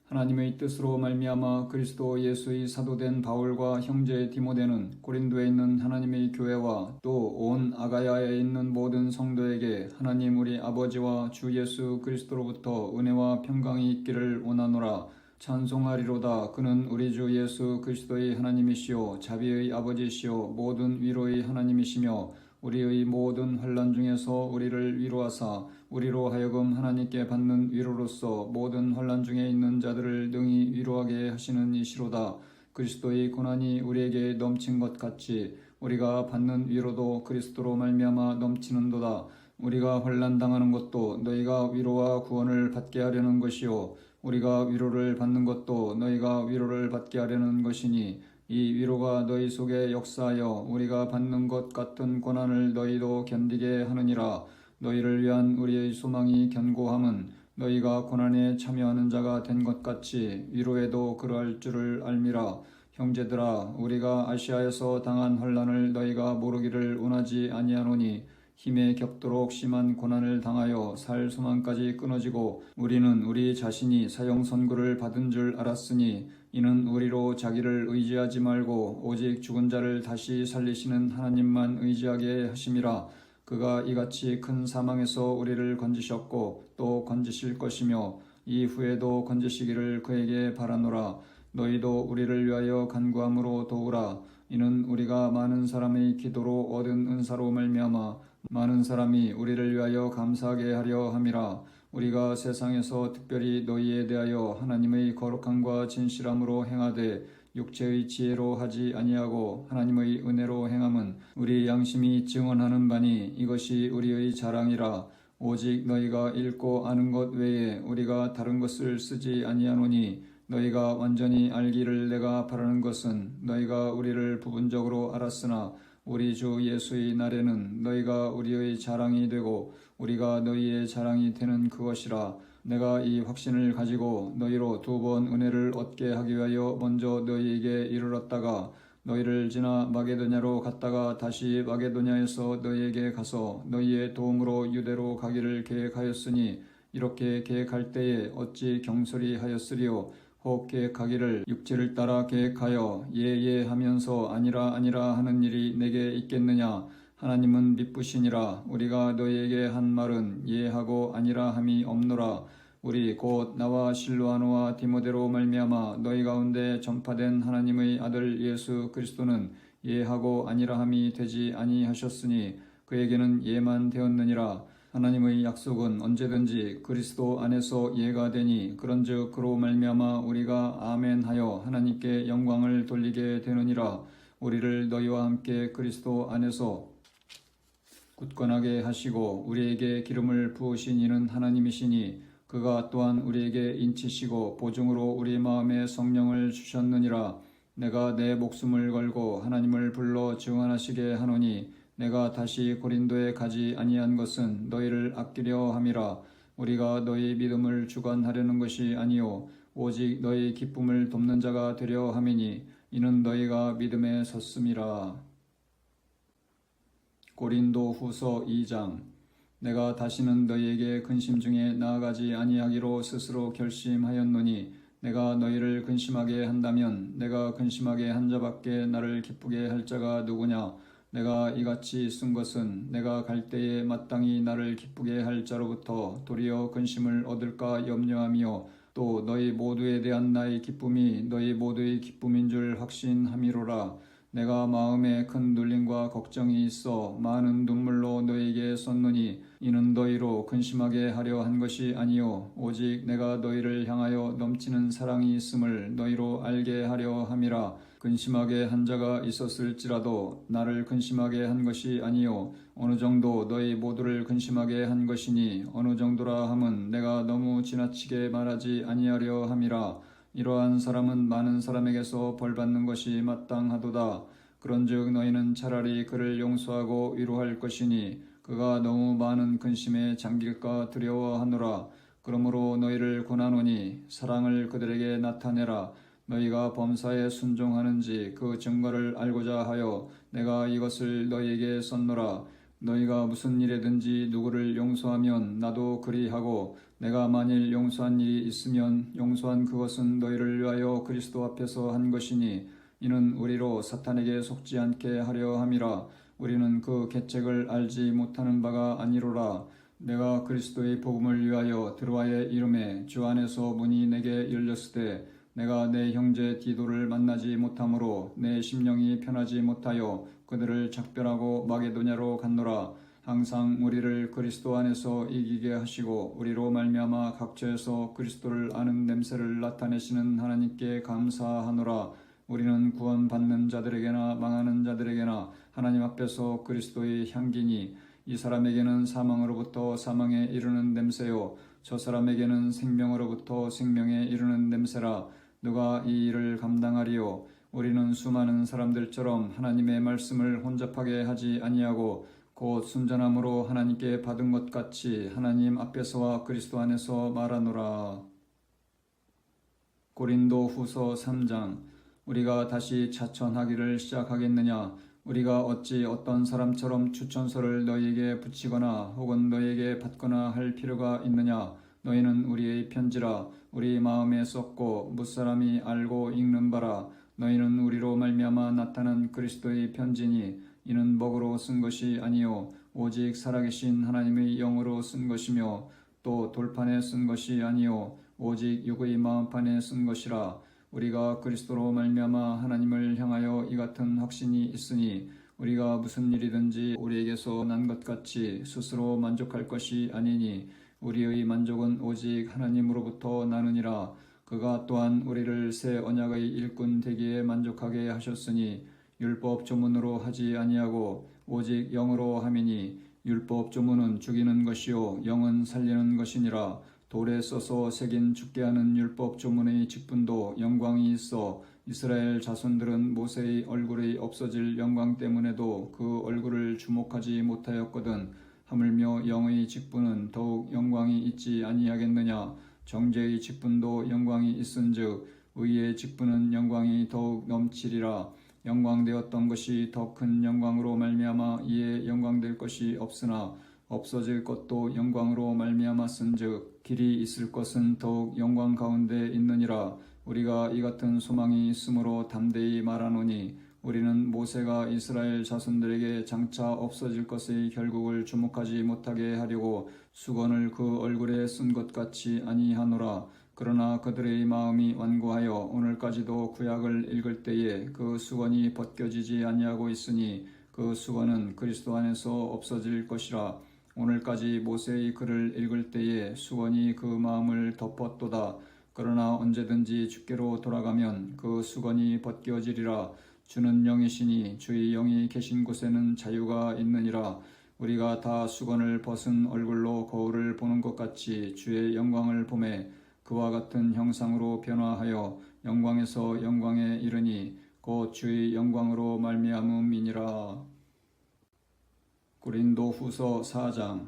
하나님의 뜻으로 말미암아 그리스도 예수의 사도된 바울과 형제 디모데는 고린도에 있는 하나님의 교회와 또 온 아가야에 있는 모든 성도에게 하나님 우리 아버지와 주 예수 그리스도로부터 은혜와 평강이 있기를 원하노라. 찬송하리로다. 그는 우리 주 예수 그리스도의 하나님이시요 자비의 아버지시요 모든 위로의 하나님이시며 우리의 모든 환난 중에서 우리를 위로하사 우리로 하여금 하나님께 받는 위로로서 모든 환난 중에 있는 자들을 능히 위로하게 하시는 이시로다. 그리스도의 고난이 우리에게 넘친 것 같이 우리가 받는 위로도 그리스도로 말미암아 넘치는도다. 우리가 환난 당하는 것도 너희가 위로와 구원을 받게 하려는 것이요 우리가 위로를 받는 것도 너희가 위로를 받게 하려는 것이니 이 위로가 너희 속에 역사하여 우리가 받는 것 같은 고난을 너희도 견디게 하느니라. 너희를 위한 우리의 소망이 견고함은 너희가 고난에 참여하는 자가 된 것 같이 위로에도 그러할 줄을 알미라. 형제들아, 우리가 아시아에서 당한 환난을 너희가 모르기를 원하지 아니하노니 힘에 겹도록 심한 고난을 당하여 살 소망까지 끊어지고 우리는 우리 자신이 사형 선고를 받은 줄 알았으니 이는 우리로 자기를 의지하지 말고 오직 죽은 자를 다시 살리시는 하나님만 의지하게 하심이라. 그가 이같이 큰 사망에서 우리를 건지셨고 또 건지실 것이며 이후에도 건지시기를 그에게 바라노라. 너희도 우리를 위하여 간구함으로 도우라. 이는 우리가 많은 사람의 기도로 얻은 은사로 말미암아 많은 사람이 우리를 위하여 감사하게 하려 함이라. 우리가 세상에서 특별히 너희에 대하여 하나님의 거룩함과 진실함으로 행하되 육체의 지혜로 하지 아니하고 하나님의 은혜로 행함은 우리 양심이 증언하는 바니 이것이 우리의 자랑이라. 오직 너희가 읽고 아는 것 외에 우리가 다른 것을 쓰지 아니하노니 너희가 완전히 알기를 내가 바라는 것은 너희가 우리를 부분적으로 알았으나 우리 주 예수의 날에는 너희가 우리의 자랑이 되고 우리가 너희의 자랑이 되는 그것이라. 내가 이 확신을 가지고 너희로 2번 은혜를 얻게 하기 위하여 먼저 너희에게 이르렀다가 너희를 지나 마게도냐로 갔다가 다시 마게도냐에서 너희에게 가서 너희의 도움으로 유대로 가기를 계획하였으니 이렇게 계획할 때에 어찌 경솔히 하였으리요. 혹 계획하기를 육체를 따라 계획하여 예예 하면서 아니라 아니라 하는 일이 내게 있겠느냐. 하나님은 미쁘시니라. 우리가 너희에게 한 말은 예하고 아니라 함이 없노라. 우리 곧 나와 실로아노와 디모데로 말미암아 너희 가운데 전파된 하나님의 아들 예수 그리스도는 예하고 아니라 함이 되지 아니하셨으니 그에게는 예만 되었느니라. 하나님의 약속은 언제든지 그리스도 안에서 예가 되니 그런즉 그로 말미암아 우리가 아멘하여 하나님께 영광을 돌리게 되느니라. 우리를 너희와 함께 그리스도 안에서 굳건하게 하시고 우리에게 기름을 부으신 이는 하나님이시니 그가 또한 우리에게 인치시고 보증으로 우리 마음에 성령을 주셨느니라. 내가 내 목숨을 걸고 하나님을 불러 증언하시게 하노니 내가 다시 고린도에 가지 아니한 것은 너희를 아끼려 함이라. 우리가 너희 믿음을 주관하려는 것이 아니요 오직 너희 기쁨을 돕는 자가 되려 함이니 이는 너희가 믿음에 섰음이라. 고린도 후서 2장. 내가 다시는 너희에게 근심 중에 나아가지 아니하기로 스스로 결심하였노니 내가 너희를 근심하게 한다면 내가 근심하게 한 자밖에 나를 기쁘게 할 자가 누구냐. 내가 이같이 쓴 것은 내가 갈 때에 마땅히 나를 기쁘게 할 자로부터 도리어 근심을 얻을까 염려하며 또 너희 모두에 대한 나의 기쁨이 너희 모두의 기쁨인 줄 확신함이로라. 내가 마음에 큰 눌림과 걱정이 있어 많은 눈물로 너희에게 썼노니 이는 너희로 근심하게 하려 한 것이 아니요 오직 내가 너희를 향하여 넘치는 사랑이 있음을 너희로 알게 하려 함이라. 근심하게 한 자가 있었을지라도 나를 근심하게 한 것이 아니요 어느 정도 너희 모두를 근심하게 한 것이니 어느 정도라 함은 내가 너무 지나치게 말하지 아니하려 함이라. 이러한 사람은 많은 사람에게서 벌받는 것이 마땅하도다. 그런즉 너희는 차라리 그를 용서하고 위로할 것이니 그가 너무 많은 근심에 잠길까 두려워하노라. 그러므로 너희를 권하노니 사랑을 그들에게 나타내라. 너희가 범사에 순종하는지 그 증거를 알고자 하여 내가 이것을 너희에게 썼노라. 너희가 무슨 일에든지 누구를 용서하면 나도 그리하고 내가 만일 용서한 일이 있으면 용서한 그것은 너희를 위하여 그리스도 앞에서 한 것이니 이는 우리로 사탄에게 속지 않게 하려 함이라. 우리는 그 계책을 알지 못하는 바가 아니로라. 내가 그리스도의 복음을 위하여 드로아의 이름에 주 안에서 문이 내게 열렸으되 내가 내 형제 디도를 만나지 못하므로 내 심령이 편하지 못하여 그들을 작별하고 마게도냐로 갔노라. 항상 우리를 그리스도 안에서 이기게 하시고 우리로 말미암아 각처에서 그리스도를 아는 냄새를 나타내시는 하나님께 감사하노라. 우리는 구원받는 자들에게나 망하는 자들에게나 하나님 앞에서 그리스도의 향기니 이 사람에게는 사망으로부터 사망에 이르는 냄새요 저 사람에게는 생명으로부터 생명에 이르는 냄새라. 누가 이 일을 감당하리요? 우리는 수많은 사람들처럼 하나님의 말씀을 혼잡하게 하지 아니하고 곧 순전함으로 하나님께 받은 것 같이 하나님 앞에서와 그리스도 안에서 말하노라. 고린도 후서 3장. 우리가 다시 자천하기를 시작하겠느냐? 우리가 어찌 어떤 사람처럼 추천서를 너희에게 붙이거나 혹은 너희에게 받거나 할 필요가 있느냐? 너희는 우리의 편지라. 우리 마음에 썼고 무사람이 알고 읽는 바라. 너희는 우리로 말미암아 나타난 그리스도의 편지니 이는 먹으로 쓴 것이 아니요 오직 살아계신 하나님의 영으로 쓴 것이며 또 돌판에 쓴 것이 아니요 오직 육의 마음판에 쓴 것이라. 우리가 그리스도로 말미암아 하나님을 향하여 이 같은 확신이 있으니 우리가 무슨 일이든지 우리에게서 난 것 같이 스스로 만족할 것이 아니니 우리의 만족은 오직 하나님으로부터 나느니라. 그가 또한 우리를 새 언약의 일꾼 되기에 만족하게 하셨으니 율법 조문으로 하지 아니하고 오직 영으로 함이니 율법 조문은 죽이는 것이요 영은 살리는 것이니라. 돌에 써서 새긴 죽게 하는 율법 조문의 직분도 영광이 있어 이스라엘 자손들은 모세의 얼굴이 없어질 영광 때문에도 그 얼굴을 주목하지 못하였거든. 하물며 영의 직분은 더욱 영광이 있지 아니하겠느냐? 정죄의 직분도 영광이 있은즉 의의 직분은 영광이 더욱 넘치리라. 영광되었던 것이 더 큰 영광으로 말미암아 이에 영광될 것이 없으나 없어질 것도 영광으로 말미암았은즉 길이 있을 것은 더욱 영광 가운데 있느니라. 우리가 이 같은 소망이 있으므로 담대히 말하노니 우리는 모세가 이스라엘 자손들에게 장차 없어질 것의 결국을 주목하지 못하게 하려고 수건을 그 얼굴에 쓴 것 같이 아니하노라. 그러나 그들의 마음이 완고하여 오늘까지도 구약을 읽을 때에 그 수건이 벗겨지지 아니하고 있으니 그 수건은 그리스도 안에서 없어질 것이라. 오늘까지 모세의 글을 읽을 때에 수건이 그 마음을 덮었도다. 그러나 언제든지 주께로 돌아가면 그 수건이 벗겨지리라. 주는 영이시니 주의 영이 계신 곳에는 자유가 있느니라. 우리가 다 수건을 벗은 얼굴로 거울을 보는 것 같이 주의 영광을 보매 그와 같은 형상으로 변화하여 영광에서 영광에 이르니 곧 주의 영광으로 말미암음이니라. 고린도 후서 4장.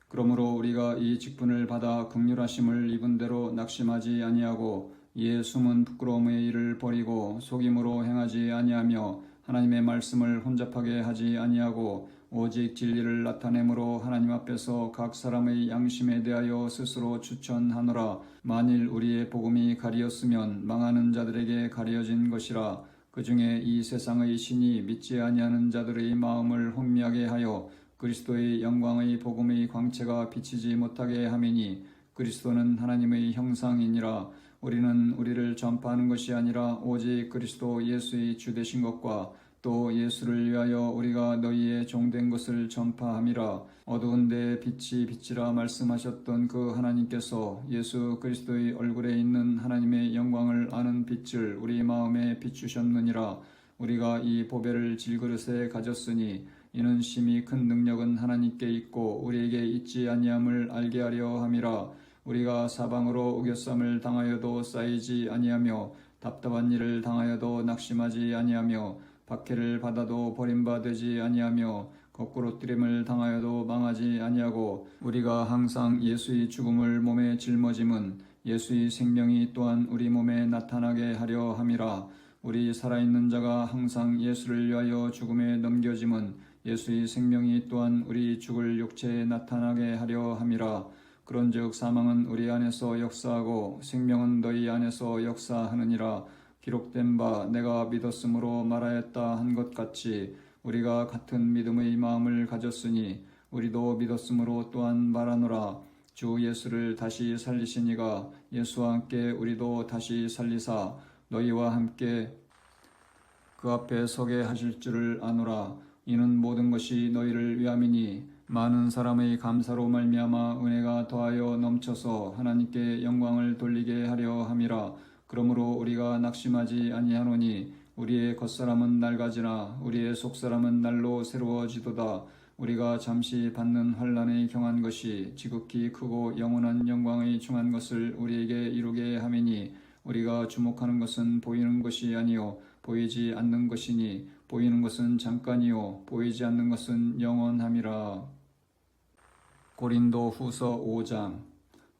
그러므로 우리가 이 직분을 받아 긍휼하심을 입은 대로 낙심하지 아니하고 이에 숨은 부끄러움의 일을 버리고 속임으로 행하지 아니하며 하나님의 말씀을 혼잡하게 하지 아니하고 오직 진리를 나타내므로 하나님 앞에서 각 사람의 양심에 대하여 스스로 추천하노라. 만일 우리의 복음이 가리었으면 망하는 자들에게 가려진 것이라. 그 중에 이 세상의 신이 믿지 아니하는 자들의 마음을 혼미하게 하여 그리스도의 영광의 복음의 광채가 비치지 못하게 함이니 그리스도는 하나님의 형상이니라. 우리는 우리를 전파하는 것이 아니라 오직 그리스도 예수의 주 되신 것과 또 예수를 위하여 우리가 너희의 종된 것을 전파함이라. 어두운 데에 빛이 비치라 말씀하셨던 그 하나님께서 예수 그리스도의 얼굴에 있는 하나님의 영광을 아는 빛을 우리 마음에 비추셨느니라. 우리가 이 보배를 질그릇에 가졌으니 이는 심히 큰 능력은 하나님께 있고 우리에게 있지 아니함을 알게 하려 함이라. 우리가 사방으로 우겨쌈을 당하여도 쌓이지 아니하며 답답한 일을 당하여도 낙심하지 아니하며 박해를 받아도 버림받지 아니하며 거꾸로 뜨림을 당하여도 망하지 아니하고 우리가 항상 예수의 죽음을 몸에 짊어짐은 예수의 생명이 또한 우리 몸에 나타나게 하려 함이라. 우리 살아있는 자가 항상 예수를 위하여 죽음에 넘겨짐은 예수의 생명이 또한 우리 죽을 육체에 나타나게 하려 함이라. 그런즉 사망은 우리 안에서 역사하고 생명은 너희 안에서 역사하느니라. 기록된 바 내가 믿었으므로 말하였다 한 것 같이 우리가 같은 믿음의 마음을 가졌으니 우리도 믿었으므로 또한 말하노라. 주 예수를 다시 살리신 이가 예수와 함께 우리도 다시 살리사 너희와 함께 그 앞에 서게 하실 줄을 아노라. 이는 모든 것이 너희를 위함이니 많은 사람의 감사로 말미암아 은혜가 더하여 넘쳐서 하나님께 영광을 돌리게 하려 함이라. 그러므로 우리가 낙심하지 아니하노니 우리의 겉사람은 낡아지나 우리의 속사람은 날로 새로워지도다. 우리가 잠시 받는 환난에 경한 것이 지극히 크고 영원한 영광의 중한 것을 우리에게 이루게 함이니 우리가 주목하는 것은 보이는 것이 아니요 보이지 않는 것이니 보이는 것은 잠깐이요 보이지 않는 것은 영원함이라. 고린도 후서 5장.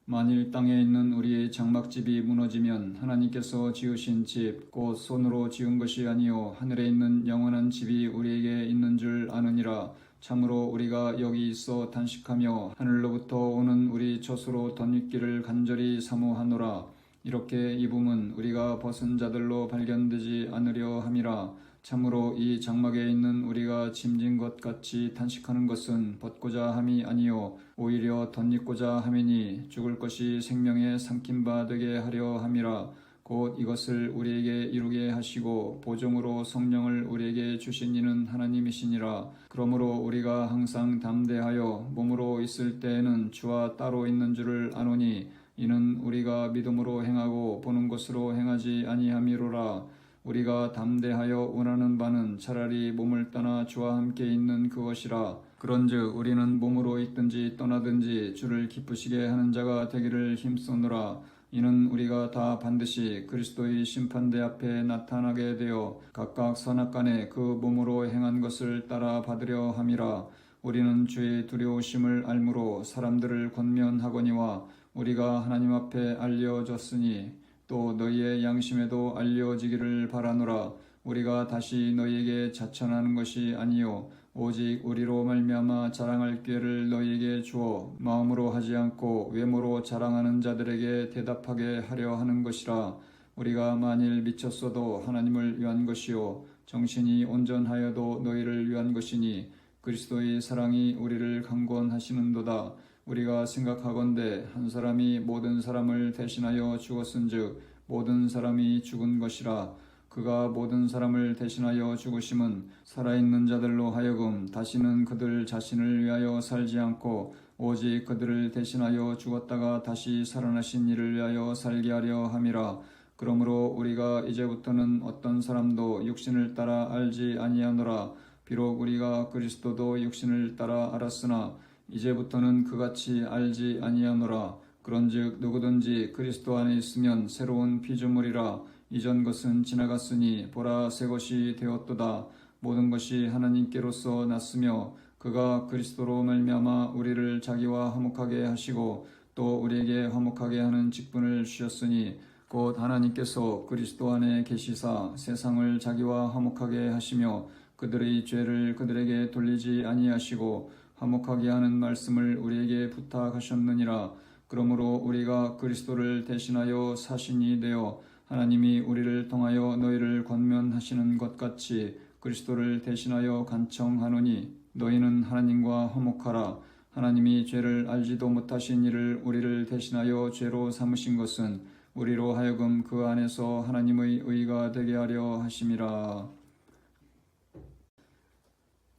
만일 땅에 있는 우리의 장막집이 무너지면 하나님께서 지으신 집 곧 손으로 지은 것이 아니요 하늘에 있는 영원한 집이 우리에게 있는 줄 아느니라. 참으로 우리가 여기 있어 단식하며 하늘로부터 오는 우리 젖으로 덧입기를 간절히 사모하노라. 이렇게 입음은 우리가 벗은 자들로 발견되지 않으려 함이라. 참으로 이 장막에 있는 우리가 짐진 것 같이 탄식하는 것은 벗고자 함이 아니요 오히려 덧입고자 함이니 죽을 것이 생명에 삼킨 바 되게 하려 함이라. 곧 이것을 우리에게 이루게 하시고 보종으로 성령을 우리에게 주신 이는 하나님이시니라. 그러므로 우리가 항상 담대하여 몸으로 있을 때에는 주와 따로 있는 줄을 아노니 이는 우리가 믿음으로 행하고 보는 것으로 행하지 아니함이로라. 우리가 담대하여 원하는 바는 차라리 몸을 떠나 주와 함께 있는 그것이라. 그런즉 우리는 몸으로 있든지 떠나든지 주를 기쁘시게 하는 자가 되기를 힘쓰노라. 이는 우리가 다 반드시 그리스도의 심판대 앞에 나타나게 되어 각각 선악간에 그 몸으로 행한 것을 따라 받으려 함이라. 우리는 주의 두려우심을 알므로 사람들을 권면하거니와 우리가 하나님 앞에 알려졌으니 또 너희의 양심에도 알려지기를 바라노라. 우리가 다시 너희에게 자천하는 것이 아니요 오직 우리로 말미암아 자랑할 기회를 너희에게 주어 마음으로 하지 않고 외모로 자랑하는 자들에게 대답하게 하려 하는 것이라. 우리가 만일 미쳤어도 하나님을 위한 것이요 정신이 온전하여도 너희를 위한 것이니 그리스도의 사랑이 우리를 강권하시는도다. 우리가 생각하건대 한 사람이 모든 사람을 대신하여 죽었은즉 모든 사람이 죽은 것이라. 그가 모든 사람을 대신하여 죽으심은 살아있는 자들로 하여금 다시는 그들 자신을 위하여 살지 않고 오직 그들을 대신하여 죽었다가 다시 살아나신 이를 위하여 살게 하려 함이라. 그러므로 우리가 이제부터는 어떤 사람도 육신을 따라 알지 아니하노라. 비록 우리가 그리스도도 육신을 따라 알았으나 이제부터는 그같이 알지 아니하노라. 그런즉 누구든지 그리스도 안에 있으면 새로운 피조물이라. 이전 것은 지나갔으니 보라 새 것이 되었도다. 모든 것이 하나님께로서 났으며 그가 그리스도로 말미암아 우리를 자기와 화목하게 하시고 또 우리에게 화목하게 하는 직분을 주셨으니 곧 하나님께서 그리스도 안에 계시사 세상을 자기와 화목하게 하시며 그들의 죄를 그들에게 돌리지 아니하시고 화목하게 하는 말씀을 우리에게 부탁하셨느니라. 그러므로 우리가 그리스도를 대신하여 사신이 되어 하나님이 우리를 통하여 너희를 권면하시는 것 같이 그리스도를 대신하여 간청하노니 너희는 하나님과 화목하라. 하나님이 죄를 알지도 못하신 이를 우리를 대신하여 죄로 삼으신 것은 우리로 하여금 그 안에서 하나님의 의가 되게 하려 하심이라.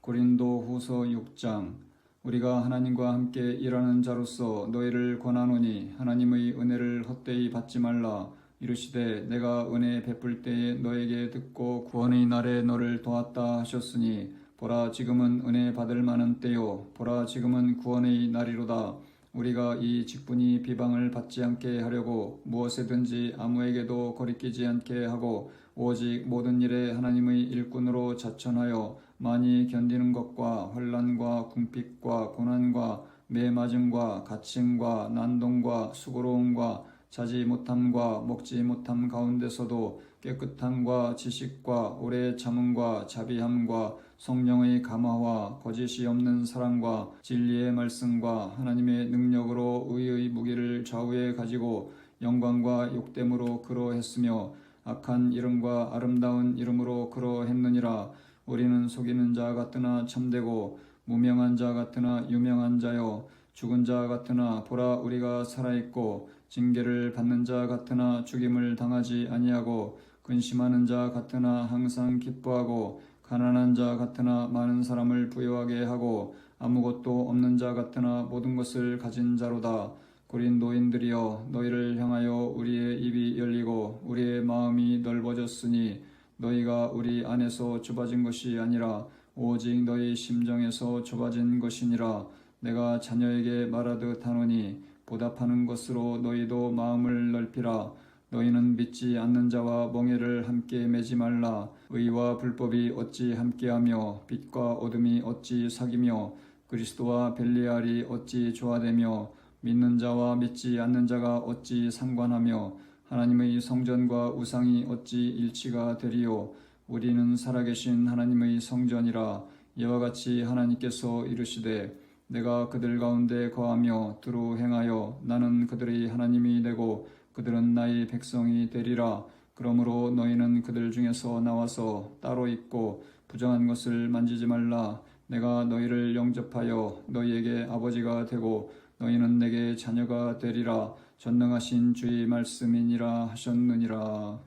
고린도 후서 6장. 우리가 하나님과 함께 일하는 자로서 너희를 권하노니 하나님의 은혜를 헛되이 받지 말라. 이르시되 내가 은혜 베풀 때에 너에게 듣고 구원의 날에 너를 도왔다 하셨으니 보라 지금은 은혜 받을 만한 때요 보라 지금은 구원의 날이로다. 우리가 이 직분이 비방을 받지 않게 하려고 무엇에든지 아무에게도 거리끼지 않게 하고 오직 모든 일에 하나님의 일꾼으로 자천하여 많이 견디는 것과 환난과 궁핍과 고난과 매맞음과 갇힘과 난동과 수고로움과 자지 못함과 먹지 못함 가운데서도 깨끗함과 지식과 오래 참음과 자비함과 성령의 감화와 거짓이 없는 사랑과 진리의 말씀과 하나님의 능력으로 의의 무기를 좌우에 가지고 영광과 욕됨으로 그러했으며 악한 이름과 아름다운 이름으로 그러했느니라. 우리는 속이는 자 같으나 참되고 무명한 자 같으나 유명한 자요 죽은 자 같으나 보라 우리가 살아있고 징계를 받는 자 같으나 죽임을 당하지 아니하고 근심하는 자 같으나 항상 기뻐하고 가난한 자 같으나 많은 사람을 부유하게 하고 아무것도 없는 자 같으나 모든 것을 가진 자로다. 고린도인들이여 너희를 향하여 우리의 입이 열리고 우리의 마음이 넓어졌으니 너희가 우리 안에서 좁아진 것이 아니라 오직 너희 심정에서 좁아진 것이니라. 내가 자녀에게 말하듯 하노니 보답하는 것으로 너희도 마음을 넓히라. 너희는 믿지 않는 자와 멍에를 함께 매지 말라. 의와 불법이 어찌 함께하며 빛과 어둠이 어찌 사귀며 그리스도와 벨리알이 어찌 조화되며 믿는 자와 믿지 않는 자가 어찌 상관하며 하나님의 성전과 우상이 어찌 일치가 되리요. 우리는 살아계신 하나님의 성전이라. 이와 같이 하나님께서 이르시되 내가 그들 가운데 거하며 두루 행하여 나는 그들의 하나님이 되고 그들은 나의 백성이 되리라. 그러므로 너희는 그들 중에서 나와서 따로 있고 부정한 것을 만지지 말라. 내가 너희를 영접하여 너희에게 아버지가 되고 너희는 내게 자녀가 되리라. 전능하신 주의 말씀이니라 하셨느니라.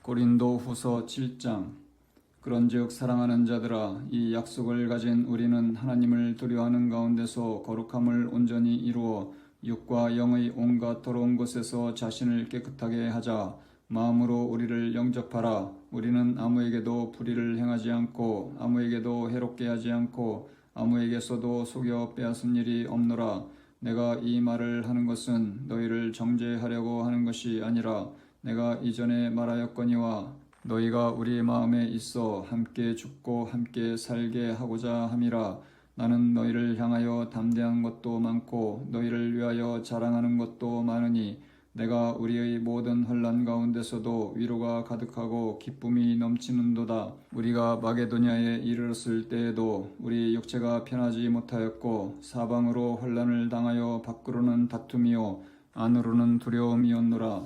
고린도 후서 7장. 그런즉 사랑하는 자들아, 이 약속을 가진 우리는 하나님을 두려워하는 가운데서 거룩함을 온전히 이루어 육과 영의 온갖 더러운 것에서 자신을 깨끗하게 하자. 마음으로 우리를 영접하라. 우리는 아무에게도 불의를 행하지 않고 아무에게도 해롭게 하지 않고 아무에게서도 속여 빼앗은 일이 없노라. 내가 이 말을 하는 것은 너희를 정죄하려고 하는 것이 아니라 내가 이전에 말하였거니와 너희가 우리 마음에 있어 함께 죽고 함께 살게 하고자 함이라. 나는 너희를 향하여 담대한 것도 많고 너희를 위하여 자랑하는 것도 많으니 내가 우리의 모든 환난 가운데서도 위로가 가득하고 기쁨이 넘치는도다. 우리가 마게도냐에 이르렀을 때에도 우리 육체가 편하지 못하였고 사방으로 환난을 당하여 밖으로는 다툼이요 안으로는 두려움이었노라.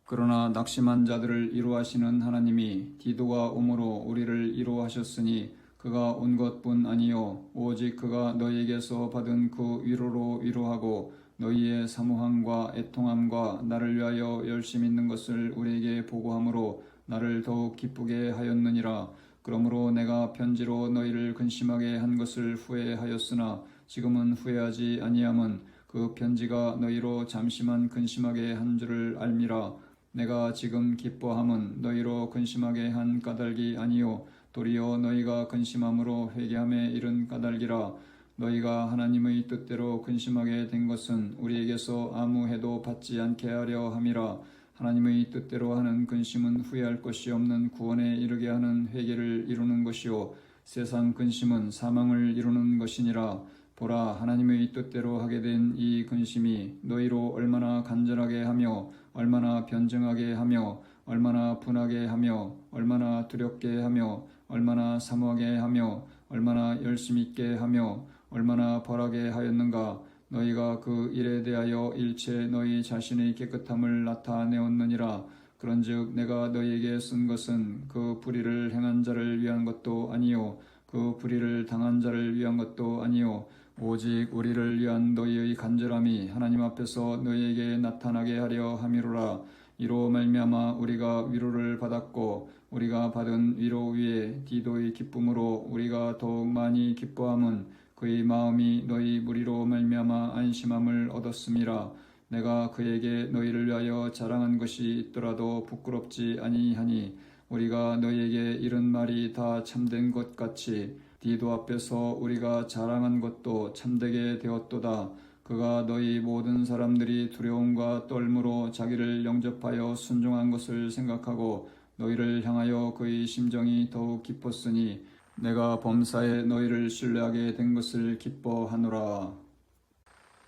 그러나 낙심한 자들을 위로하시는 하나님이 디도가 오므로 우리를 위로하셨으니 그가 온 것뿐 아니요 오직 그가 너희에게서 받은 그 위로로 위로하고 너희의 사모함과 애통함과 나를 위하여 열심 있는 것을 우리에게 보고함으로 나를 더욱 기쁘게 하였느니라. 그러므로 내가 편지로 너희를 근심하게 한 것을 후회하였으나 지금은 후회하지 아니함은 그 편지가 너희로 잠시만 근심하게 한 줄을 알미라. 내가 지금 기뻐함은 너희로 근심하게 한 까닭이 아니요 도리어 너희가 근심함으로 회개함에 이른 까닭이라. 너희가 하나님의 뜻대로 근심하게 된 것은 우리에게서 아무 해도 받지 않게 하려 함이라. 하나님의 뜻대로 하는 근심은 후회할 것이 없는 구원에 이르게 하는 회개를 이루는 것이요 세상 근심은 사망을 이루는 것이니라. 보라, 하나님의 뜻대로 하게 된 이 근심이 너희로 얼마나 간절하게 하며 얼마나 변증하게 하며 얼마나 분하게 하며 얼마나 두렵게 하며 얼마나 사모하게 하며 얼마나 열심 있게 하며 얼마나 벌하게 하였는가. 너희가 그 일에 대하여 일체 너희 자신의 깨끗함을 나타내었느니라. 그런즉 내가 너희에게 쓴 것은 그 불의를 행한 자를 위한 것도 아니요 그 불의를 당한 자를 위한 것도 아니요 오직 우리를 위한 너희의 간절함이 하나님 앞에서 너희에게 나타나게 하려 함이로라. 이로 말미암아 우리가 위로를 받았고 우리가 받은 위로 위에 디도의 기쁨으로 우리가 더욱 많이 기뻐함은 그의 마음이 너희 무리로 말미암아 안심함을 얻었음이라. 내가 그에게 너희를 위하여 자랑한 것이 있더라도 부끄럽지 아니하니 우리가 너희에게 이른 말이 다 참된 것 같이 디도 앞에서 우리가 자랑한 것도 참되게 되었도다. 그가 너희 모든 사람들이 두려움과 떨므로 자기를 영접하여 순종한 것을 생각하고 너희를 향하여 그의 심정이 더욱 깊었으니 내가 범사에 너희를 신뢰하게 된 것을 기뻐하노라.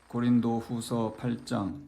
고린도 후서 8장.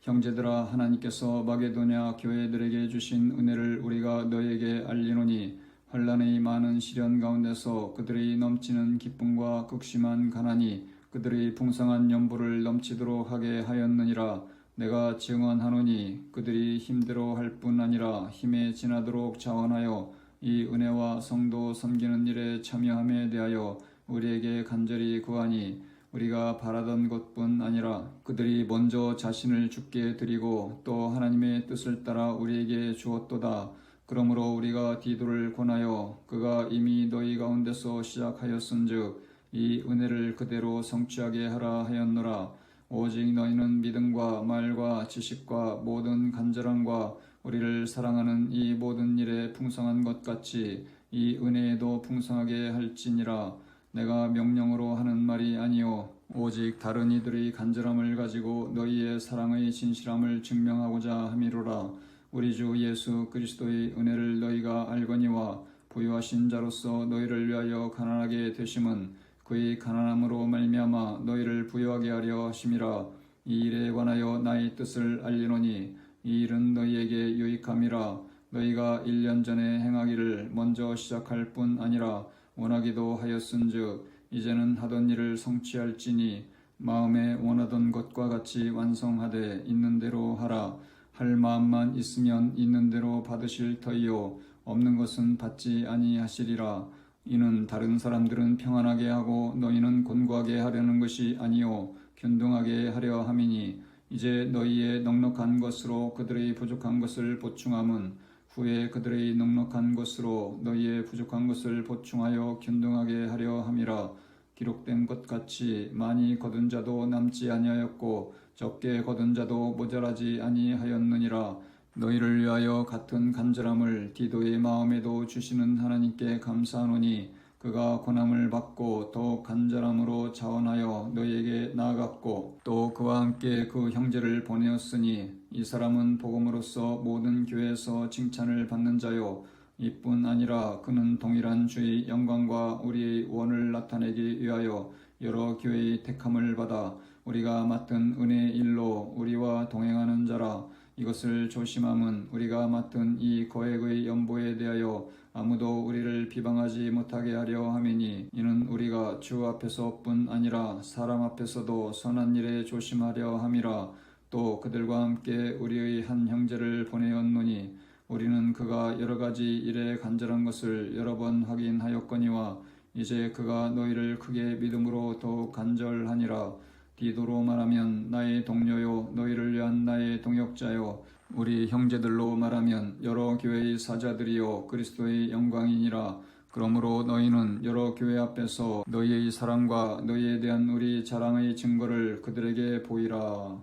형제들아, 하나님께서 마게도냐 교회들에게 주신 은혜를 우리가 너희에게 알리노니 환난의 많은 시련 가운데서 그들의 넘치는 기쁨과 극심한 가난이 그들의 풍성한 연보를 넘치도록 하게 하였느니라. 내가 증언하노니 그들이 힘대로 할 뿐 아니라 힘에 지나도록 자원하여 이 은혜와 성도 섬기는 일에 참여함에 대하여 우리에게 간절히 구하니 우리가 바라던 것뿐 아니라 그들이 먼저 자신을 주께 드리고 또 하나님의 뜻을 따라 우리에게 주었도다. 그러므로 우리가 디도를 권하여 그가 이미 너희 가운데서 시작하였은즉 이 은혜를 그대로 성취하게 하라 하였노라. 오직 너희는 믿음과 말과 지식과 모든 간절함과 우리를 사랑하는 이 모든 일에 풍성한 것 같이 이 은혜에도 풍성하게 할지니라. 내가 명령으로 하는 말이 아니요 오직 다른 이들의 간절함을 가지고 너희의 사랑의 진실함을 증명하고자 함이로라. 우리 주 예수 그리스도의 은혜를 너희가 알거니와 부유하신 자로서 너희를 위하여 가난하게 되심은 그의 가난함으로 말미암아 너희를 부유하게 하려 하심이라. 이 일에 관하여 나의 뜻을 알리노니 이 일은 너희에게 유익함이라. 너희가 1년 전에 행하기를 먼저 시작할 뿐 아니라 원하기도 하였은즉 이제는 하던 일을 성취할지니 마음에 원하던 것과 같이 완성하되 있는 대로 하라. 할 마음만 있으면 있는 대로 받으실 터이요 없는 것은 받지 아니하시리라. 이는 다른 사람들은 평안하게 하고 너희는 곤고하게 하려는 것이 아니요 균등하게 하려 함이니 이제 너희의 넉넉한 것으로 그들의 부족한 것을 보충함은 후에 그들의 넉넉한 것으로 너희의 부족한 것을 보충하여 균등하게 하려 함이라. 기록된 것 같이 많이 거둔 자도 남지 아니하였고 적게 거둔 자도 모자라지 아니하였느니라. 너희를 위하여 같은 간절함을 디도의 마음에도 주시는 하나님께 감사하노니 그가 고난을 받고 더 간절함으로 자원하여 너희에게 나아갔고 또 그와 함께 그 형제를 보내었으니 이 사람은 복음으로써 모든 교회에서 칭찬을 받는 자요 이뿐 아니라 그는 동일한 주의 영광과 우리의 원을 나타내기 위하여 여러 교회의 택함을 받아 우리가 맡은 은혜의 일로 우리와 동행하는 자라. 이것을 조심함은 우리가 맡은 이 거액의 연보에 대하여 아무도 우리를 비방하지 못하게 하려 함이니 이는 우리가 주 앞에서뿐 아니라 사람 앞에서도 선한 일에 조심하려 함이라. 또 그들과 함께 우리의 한 형제를 보내었노니 우리는 그가 여러 가지 일에 간절한 것을 여러 번 확인하였거니와 이제 그가 너희를 크게 믿음으로 더욱 간절하니라. 디도로 말하면 나의 동료요 너희를 위한 나의 동역자요 우리 형제들로 말하면 여러 교회의 사자들이요 그리스도의 영광이니라. 그러므로 너희는 여러 교회 앞에서 너희의 사랑과 너희에 대한 우리 자랑의 증거를 그들에게 보이라.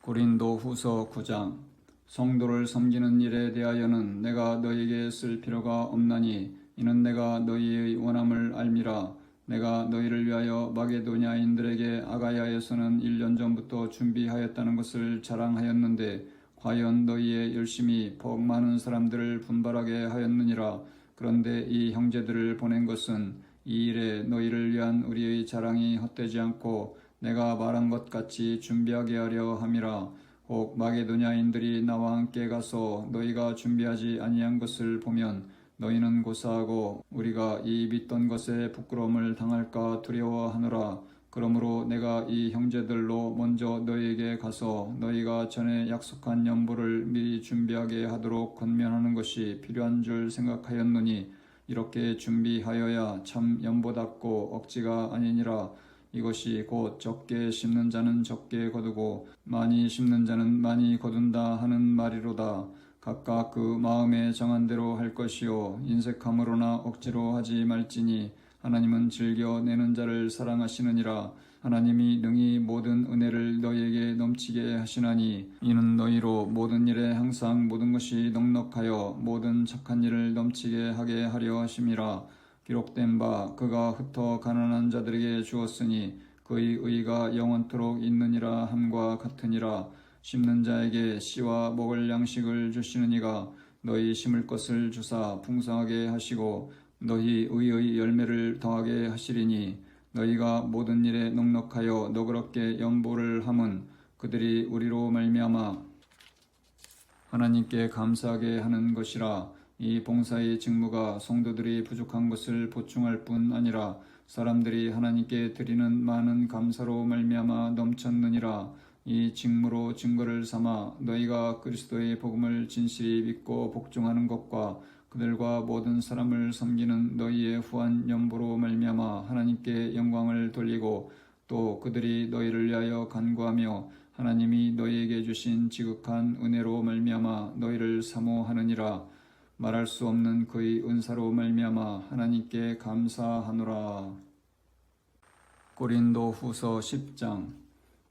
고린도 후서 9장. 성도를 섬기는 일에 대하여는 내가 너희에게 쓸 필요가 없나니 이는 내가 너희의 원함을 알미라. 내가 너희를 위하여 마게도냐인들에게 아가야에서는 1년 전부터 준비하였다는 것을 자랑하였는데 과연 너희의 열심이 복 많은 사람들을 분발하게 하였느니라. 그런데 이 형제들을 보낸 것은 이 일에 너희를 위한 우리의 자랑이 헛되지 않고 내가 말한 것 같이 준비하게 하려 함이라. 혹 마게도냐인들이 나와 함께 가서 너희가 준비하지 아니한 것을 보면 너희는 고사하고 우리가 이 믿던 것에 부끄러움을 당할까 두려워하노라. 그러므로 내가 이 형제들로 먼저 너희에게 가서 너희가 전에 약속한 연보를 미리 준비하게 하도록 권면하는 것이 필요한 줄 생각하였노니 이렇게 준비하여야 참 연보답고 억지가 아니니라. 이것이 곧 적게 심는 자는 적게 거두고 많이 심는 자는 많이 거둔다 하는 말이로다. 각각 그 마음에 정한 대로 할 것이요 인색함으로나 억지로 하지 말지니 하나님은 즐겨 내는 자를 사랑하시느니라. 하나님이 능히 모든 은혜를 너희에게 넘치게 하시나니 이는 너희로 모든 일에 항상 모든 것이 넉넉하여 모든 착한 일을 넘치게 하게 하려 하심이라. 기록된 바 그가 흩어 가난한 자들에게 주었으니 그의 의가 영원토록 있느니라 함과 같으니라. 심는 자에게 씨와 먹을 양식을 주시는 이가 너희 심을 것을 주사 풍성하게 하시고 너희 의의 열매를 더하게 하시리니 너희가 모든 일에 넉넉하여 너그럽게 연보를 함은 그들이 우리로 말미암아 하나님께 감사하게 하는 것이라. 이 봉사의 직무가 성도들이 부족한 것을 보충할 뿐 아니라 사람들이 하나님께 드리는 많은 감사로 말미암아 넘쳤느니라. 이 직무로 증거를 삼아 너희가 그리스도의 복음을 진실히 믿고 복종하는 것과 그들과 모든 사람을 섬기는 너희의 후한 연보로 말미암아 하나님께 영광을 돌리고 또 그들이 너희를 위하여 간구하며 하나님이 너희에게 주신 지극한 은혜로 말미암아 너희를 사모하느니라. 말할 수 없는 그의 은사로 말미암아 하나님께 감사하노라. 고린도 후서 10장.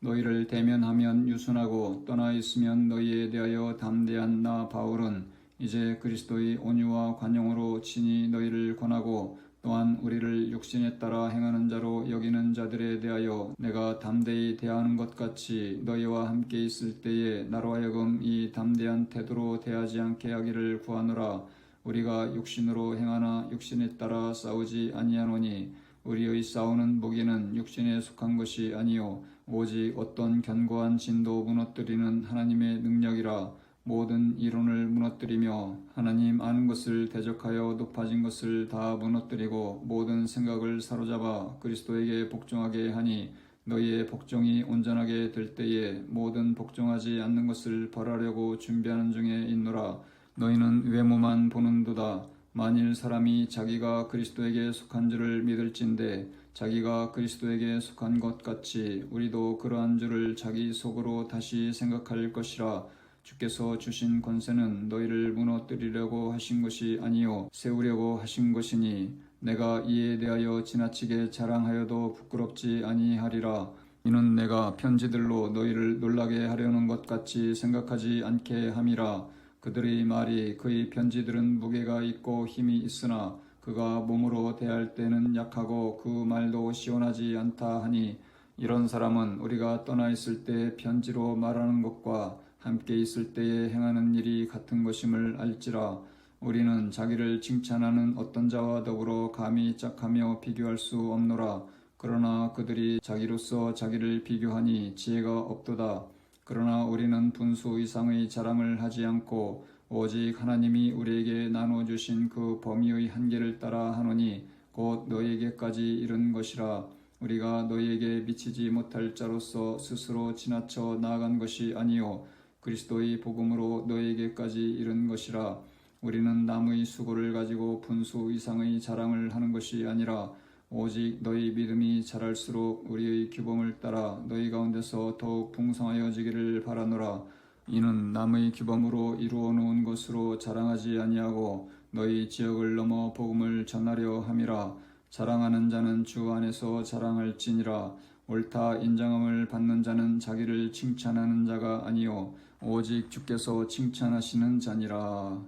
너희를 대면하면 유순하고 떠나 있으면 너희에 대하여 담대한 나 바울은 이제 그리스도의 온유와 관용으로 친히 너희를 권하고 또한 우리를 육신에 따라 행하는 자로 여기는 자들에 대하여 내가 담대히 대하는 것 같이 너희와 함께 있을 때에 나로 하여금 이 담대한 태도로 대하지 않게 하기를 구하노라. 우리가 육신으로 행하나 육신에 따라 싸우지 아니하노니 우리의 싸우는 무기는 육신에 속한 것이 아니요 오직 어떤 견고한 진도 무너뜨리는 하나님의 능력이라. 모든 이론을 무너뜨리며 하나님 아는 것을 대적하여 높아진 것을 다 무너뜨리고 모든 생각을 사로잡아 그리스도에게 복종하게 하니 너희의 복종이 온전하게 될 때에 모든 복종하지 않는 것을 벌하려고 준비하는 중에 있노라. 너희는 외모만 보는도다. 만일 사람이 자기가 그리스도에게 속한 줄을 믿을진대 자기가 그리스도에게 속한 것 같이 우리도 그러한 줄을 자기 속으로 다시 생각할 것이라. 주께서 주신 권세는 너희를 무너뜨리려고 하신 것이 아니요 세우려고 하신 것이니 내가 이에 대하여 지나치게 자랑하여도 부끄럽지 아니하리라. 이는 내가 편지들로 너희를 놀라게 하려는 것 같이 생각하지 않게 함이라. 그들의 말이 그의 편지들은 무게가 있고 힘이 있으나 그가 몸으로 대할 때는 약하고 그 말도 시원하지 않다 하니 이런 사람은 우리가 떠나 있을 때 편지로 말하는 것과 함께 있을 때에 행하는 일이 같은 것임을 알지라. 우리는 자기를 칭찬하는 어떤 자와 더불어 감히 짝하며 비교할 수 없노라. 그러나 그들이 자기로서 자기를 비교하니 지혜가 없도다. 그러나 우리는 분수 이상의 자랑을 하지 않고 오직 하나님이 우리에게 나눠주신 그 범위의 한계를 따라 하노니 곧 너희에게까지 이른 것이라. 우리가 너희에게 미치지 못할 자로서 스스로 지나쳐 나아간 것이 아니요 그리스도의 복음으로 너희에게까지 이른 것이라. 우리는 남의 수고를 가지고 분수 이상의 자랑을 하는 것이 아니라 오직 너희 믿음이 자랄수록 우리의 규범을 따라 너희 가운데서 더욱 풍성하여지기를 바라노라. 이는 남의 규범으로 이루어 놓은 것으로 자랑하지 아니하고 너희 지역을 넘어 복음을 전하려 함이라. 자랑하는 자는 주 안에서 자랑할지니라. 옳다 인정함을 받는 자는 자기를 칭찬하는 자가 아니요 오직 주께서 칭찬하시는 자니라.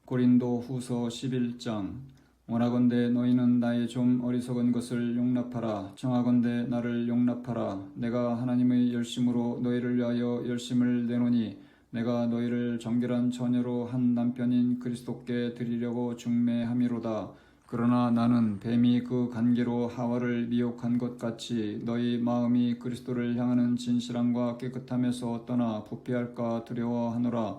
고린도 후서 11장. 원하건대 너희는 나의 좀 어리석은 것을 용납하라. 청하건대 나를 용납하라. 내가 하나님의 열심으로 너희를 위하여 열심을 내노니 내가 너희를 정결한 처녀로 한 남편인 그리스도께 드리려고 중매함이로다. 그러나 나는 뱀이 그 간계로 하와를 미혹한 것 같이 너희 마음이 그리스도를 향하는 진실함과 깨끗함에서 떠나 부패할까 두려워하노라.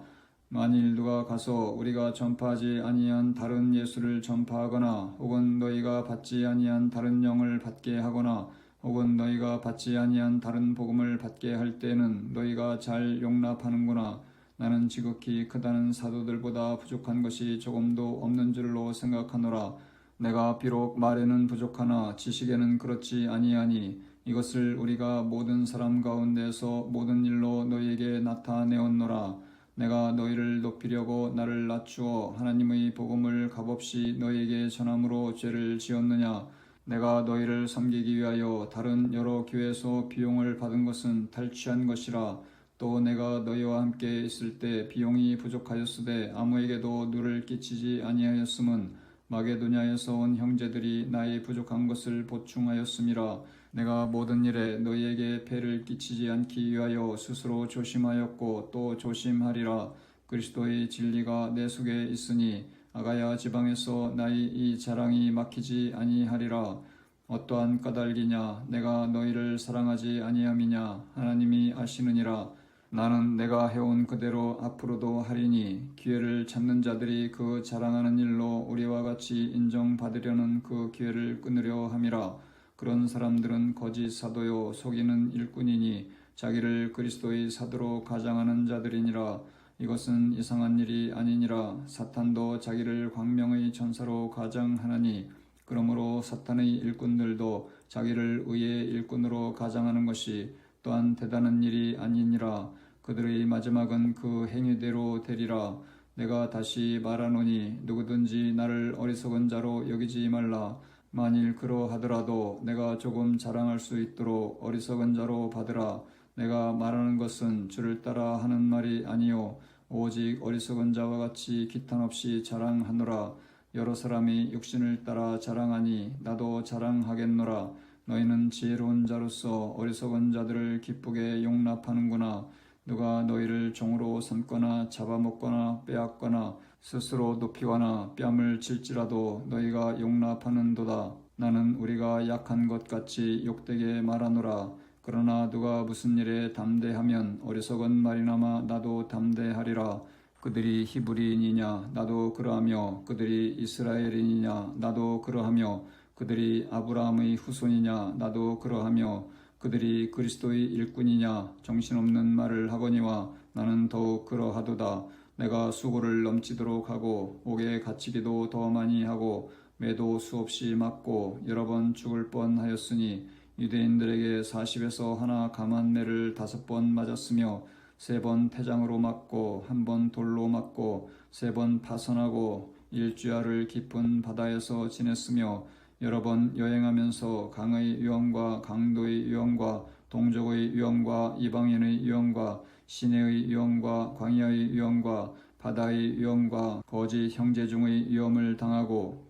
만일 누가 가서 우리가 전파하지 아니한 다른 예수를 전파하거나 혹은 너희가 받지 아니한 다른 영을 받게 하거나 혹은 너희가 받지 아니한 다른 복음을 받게 할 때는 너희가 잘 용납하는구나. 나는 지극히 크다는 사도들보다 부족한 것이 조금도 없는 줄로 생각하노라. 내가 비록 말에는 부족하나 지식에는 그렇지 아니하니 이것을 우리가 모든 사람 가운데서 모든 일로 너희에게 나타내었노라. 내가 너희를 높이려고 나를 낮추어 하나님의 복음을 값없이 너희에게 전함으로 죄를 지었느냐. 내가 너희를 섬기기 위하여 다른 여러 교회에서 비용을 받은 것은 탈취한 것이라. 또 내가 너희와 함께 있을 때 비용이 부족하였으되 아무에게도 누를 끼치지 아니하였음은 마게도냐에서 온 형제들이 나의 부족한 것을 보충하였음이라. 내가 모든 일에 너희에게 폐를 끼치지 않기 위하여 스스로 조심하였고 또 조심하리라. 그리스도의 진리가 내 속에 있으니 아가야 지방에서 나의 이 자랑이 막히지 아니하리라. 어떠한 까닭이냐. 내가 너희를 사랑하지 아니함이냐. 하나님이 아시느니라. 나는 내가 해온 그대로 앞으로도 하리니 기회를 찾는 자들이 그 자랑하는 일로 우리와 같이 인정받으려는 그 기회를 끊으려 함이라. 그런 사람들은 거짓 사도요 속이는 일꾼이니 자기를 그리스도의 사도로 가장하는 자들이니라. 이것은 이상한 일이 아니니라. 사탄도 자기를 광명의 전사로 가장하나니 그러므로 사탄의 일꾼들도 자기를 의의 일꾼으로 가장하는 것이 또한 대단한 일이 아니니라. 그들의 마지막은 그 행위대로 되리라. 내가 다시 말하노니 누구든지 나를 어리석은 자로 여기지 말라. 만일 그러하더라도 내가 조금 자랑할 수 있도록 어리석은 자로 받으라. 내가 말하는 것은 주를 따라 하는 말이 아니요 오직 어리석은 자와 같이 기탄 없이 자랑하노라. 여러 사람이 육신을 따라 자랑하니 나도 자랑하겠노라. 너희는 지혜로운 자로서 어리석은 자들을 기쁘게 용납하는구나. 누가 너희를 종으로 삼거나 잡아먹거나 빼앗거나 스스로 높이거나 뺨을 칠지라도 너희가 용납하는도다. 나는 우리가 약한 것 같이 욕되게 말하노라. 그러나 누가 무슨 일에 담대하면 어리석은 말이나마 나도 담대하리라. 그들이 히브리인이냐 나도 그러하며 그들이 이스라엘인이냐 나도 그러하며 그들이 아브라함의 후손이냐 나도 그러하며 그들이 그리스도의 일꾼이냐 정신없는 말을 하거니와 나는 더욱 그러하도다. 내가 수고를 넘치도록 하고 옥에 갇히기도 더 많이 하고 매도 수없이 맞고 여러 번 죽을 뻔하였으니 유대인들에게 40에서 하나 감한 매를 5번 맞았으며 3번 태장으로 맞고 1번 돌로 맞고 3번 파선하고 일주야를 깊은 바다에서 지냈으며 여러 번 여행하면서 강의 위험과 강도의 위험과 동족의 위험과 이방인의 위험과 시내의 위험과 광야의 위험과 바다의 위험과 거짓 형제 중의 위험을 당하고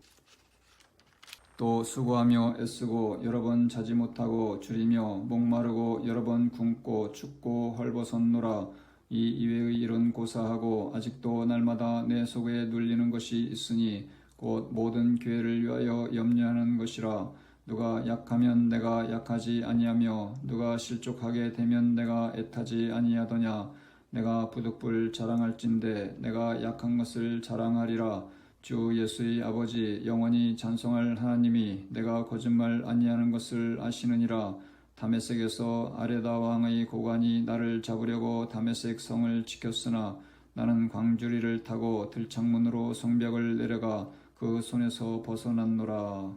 또 수고하며 애쓰고 여러 번 자지 못하고 줄이며 목마르고 여러 번 굶고 춥고 헐벗었노라. 이 이외의 일은 고사하고 아직도 날마다 내 속에 눌리는 것이 있으니 곧 모든 교회를 위하여 염려하는 것이라. 누가 약하면 내가 약하지 아니하며 누가 실족하게 되면 내가 애타지 아니하더냐. 내가 부득불 자랑할진대 내가 약한 것을 자랑하리라. 주 예수의 아버지 영원히 찬송할 하나님이 내가 거짓말 아니하는 것을 아시느니라. 다메섹에서 아레다 왕의 고관이 나를 잡으려고 다메섹 성을 지켰으나 나는 광주리를 타고 들창문으로 성벽을 내려가 그 손에서 벗어났노라.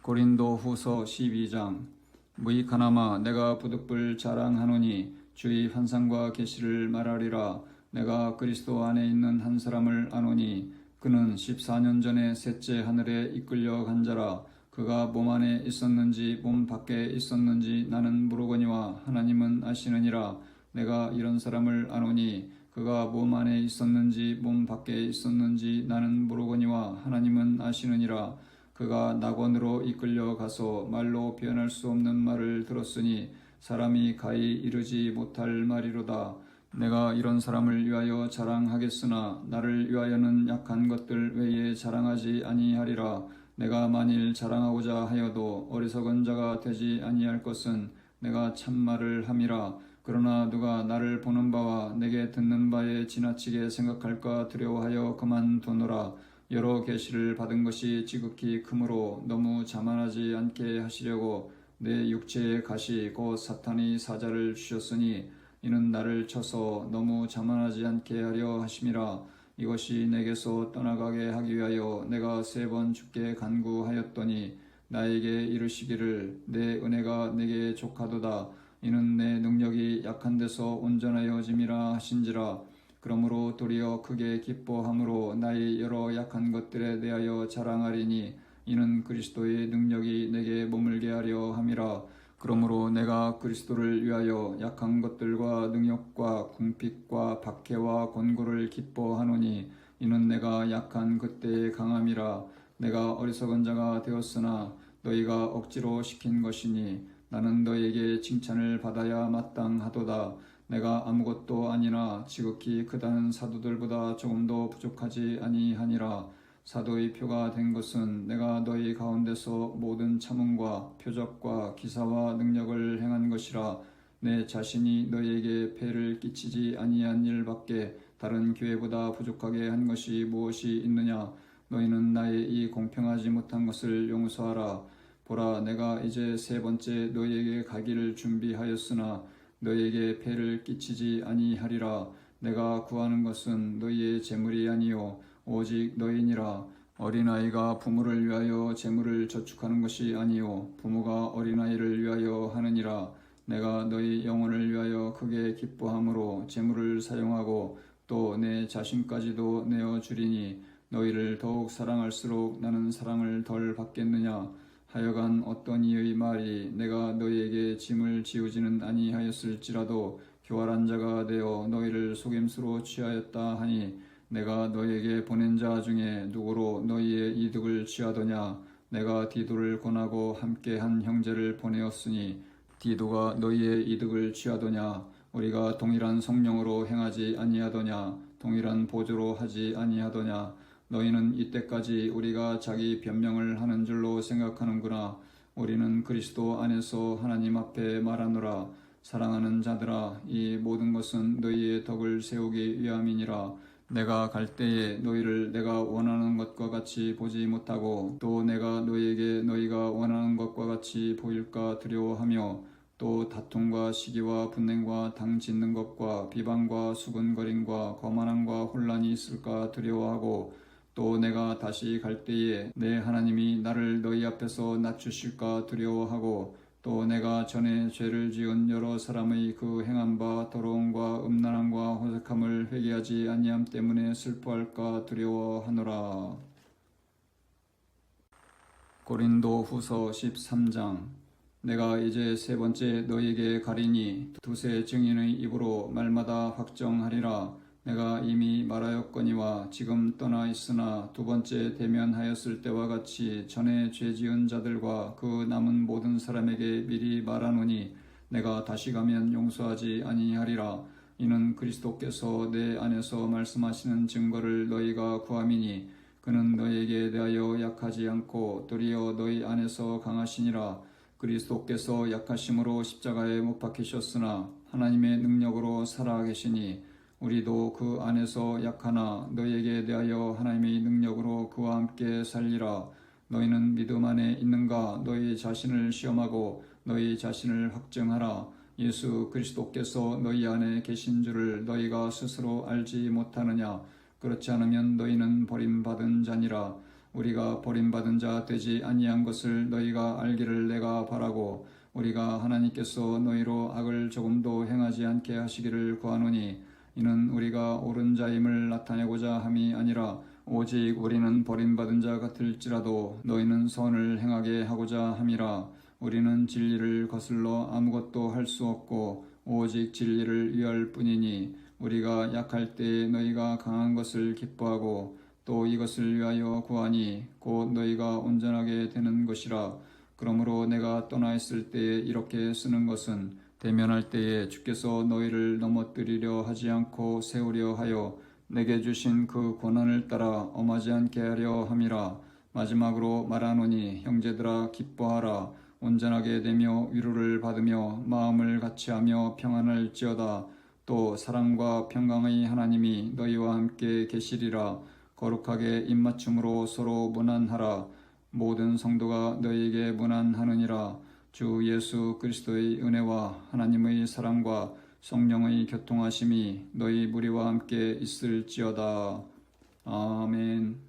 고린도 후서 12장. 무익하나마 내가 부득불 자랑하노니 주의 환상과 계시를 말하리라. 내가 그리스도 안에 있는 한 사람을 아노니 그는 14년 전에 셋째 하늘에 이끌려 간 자라. 그가 몸 안에 있었는지 몸 밖에 있었는지 나는 모르거니와 하나님은 아시느니라. 내가 이런 사람을 아노니 그가 몸 안에 있었는지 몸 밖에 있었는지 나는 모르거니와 하나님은 아시느니라. 그가 낙원으로 이끌려 가서 말로 표현할 수 없는 말을 들었으니 사람이 가히 이르지 못할 말이로다. 내가 이런 사람을 위하여 자랑하겠으나 나를 위하여는 약한 것들 외에 자랑하지 아니하리라. 내가 만일 자랑하고자 하여도 어리석은 자가 되지 아니할 것은 내가 참말을 함이라. 그러나 누가 나를 보는 바와 내게 듣는 바에 지나치게 생각할까 두려워하여 그만두노라. 여러 계시를 받은 것이 지극히 크므로 너무 자만하지 않게 하시려고 내 육체의 가시 곧 사탄이 사자를 주셨으니 이는 나를 쳐서 너무 자만하지 않게 하려 하심이라. 이것이 내게서 떠나가게 하기 위하여 내가 3번 주께 간구하였더니 나에게 이르시기를 내 은혜가 내게 족하도다. 이는 내 능력이 약한 데서 온전하여짐이라 하신지라. 그러므로 도리어 크게 기뻐함으로 나의 여러 약한 것들에 대하여 자랑하리니 이는 그리스도의 능력이 내게 머물게 하려 함이라. 그러므로 내가 그리스도를 위하여 약한 것들과 능력과 궁핍과 박해와 권고를 기뻐하노니 이는 내가 약한 그때의 강함이라. 내가 어리석은 자가 되었으나 너희가 억지로 시킨 것이니 나는 너희에게 칭찬을 받아야 마땅하도다. 내가 아무것도 아니나 지극히 크다는 사도들보다 조금도 부족하지 아니하니라. 사도의 표가 된 것은 내가 너희 가운데서 모든 참음과 표적과 기사와 능력을 행한 것이라. 내 자신이 너희에게 폐를 끼치지 아니한 일밖에 다른 교회보다 부족하게 한 것이 무엇이 있느냐. 너희는 나의 이 공평하지 못한 것을 용서하라. 보라, 내가 이제 3번째 너희에게 가기를 준비하였으나 너희에게 폐를 끼치지 아니하리라. 내가 구하는 것은 너희의 재물이 아니요 오직 너희니라. 어린아이가 부모를 위하여 재물을 저축하는 것이 아니요 부모가 어린아이를 위하여 하느니라. 내가 너희 영혼을 위하여 크게 기뻐함으로 재물을 사용하고 또 내 자신까지도 내어 주리니 너희를 더욱 사랑할수록 나는 사랑을 덜 받겠느냐. 하여간 어떤 이의 말이 내가 너희에게 짐을 지우지는 아니하였을지라도 교활한 자가 되어 너희를 속임수로 취하였다 하니 내가 너희에게 보낸 자 중에 누구로 너희의 이득을 취하더냐. 내가 디도를 권하고 함께 한 형제를 보내었으니 디도가 너희의 이득을 취하더냐. 우리가 동일한 성령으로 행하지 아니하더냐. 동일한 보조로 하지 아니하더냐. 너희는 이때까지 우리가 자기 변명을 하는 줄로 생각하는구나. 우리는 그리스도 안에서 하나님 앞에 말하노라. 사랑하는 자들아, 이 모든 것은 너희의 덕을 세우기 위함이니라. 내가 갈 때에 너희를 내가 원하는 것과 같이 보지 못하고 또 내가 너희에게 너희가 원하는 것과 같이 보일까 두려워하며 또 다툼과 시기와 분냉과 당 짓는 것과 비방과 수군거림과 거만함과 혼란이 있을까 두려워하고 또 내가 다시 갈 때에 내 하나님이 나를 너희 앞에서 낮추실까 두려워하고 또 내가 전에 죄를 지은 여러 사람의 그 행한 바 더러움과 음란함과 호색함을 회개하지 아니함 때문에 슬퍼할까 두려워하노라. 고린도 후서 13장. 내가 이제 세 번째 너희에게 가리니 두세 증인의 입으로 말마다 확정하리라. 내가 이미 말하였거니와 지금 떠나 있으나 두 번째 대면하였을 때와 같이 전에 죄 지은 자들과 그 남은 모든 사람에게 미리 말하노니 내가 다시 가면 용서하지 아니하리라. 이는 그리스도께서 내 안에서 말씀하시는 증거를 너희가 구함이니 그는 너희에게 대하여 약하지 않고 도리어 너희 안에서 강하시니라. 그리스도께서 약하심으로 십자가에 못 박히셨으나 하나님의 능력으로 살아계시니 우리도 그 안에서 약하나 너희에게 대하여 하나님의 능력으로 그와 함께 살리라. 너희는 믿음 안에 있는가? 너희 자신을 시험하고 너희 자신을 확증하라. 예수 그리스도께서 너희 안에 계신 줄을 너희가 스스로 알지 못하느냐? 그렇지 않으면 너희는 버림받은 자니라. 우리가 버림받은 자 되지 아니한 것을 너희가 알기를 내가 바라고 우리가 하나님께서 너희로 악을 조금도 행하지 않게 하시기를 구하노니 이는 우리가 옳은 자임을 나타내고자 함이 아니라 오직 우리는 버림받은 자 같을지라도 너희는 선을 행하게 하고자 함이라. 우리는 진리를 거슬러 아무것도 할 수 없고 오직 진리를 위할 뿐이니 우리가 약할 때에 너희가 강한 것을 기뻐하고 또 이것을 위하여 구하니 곧 너희가 온전하게 되는 것이라. 그러므로 내가 떠나 있을 때에 이렇게 쓰는 것은 대면할 때에 주께서 너희를 넘어뜨리려 하지 않고 세우려 하여 내게 주신 그 권한을 따라 엄하지 않게 하려 함이라. 마지막으로 말하노니 형제들아 기뻐하라. 온전하게 되며 위로를 받으며 마음을 같이하며 평안할지어다. 또 사랑과 평강의 하나님이 너희와 함께 계시리라. 거룩하게 입맞춤으로 서로 문안하라. 모든 성도가 너희에게 문안하느니라. 주 예수 그리스도의 은혜와 하나님의 사랑과 성령의 교통하심이 너희 무리와 함께 있을지어다. 아멘.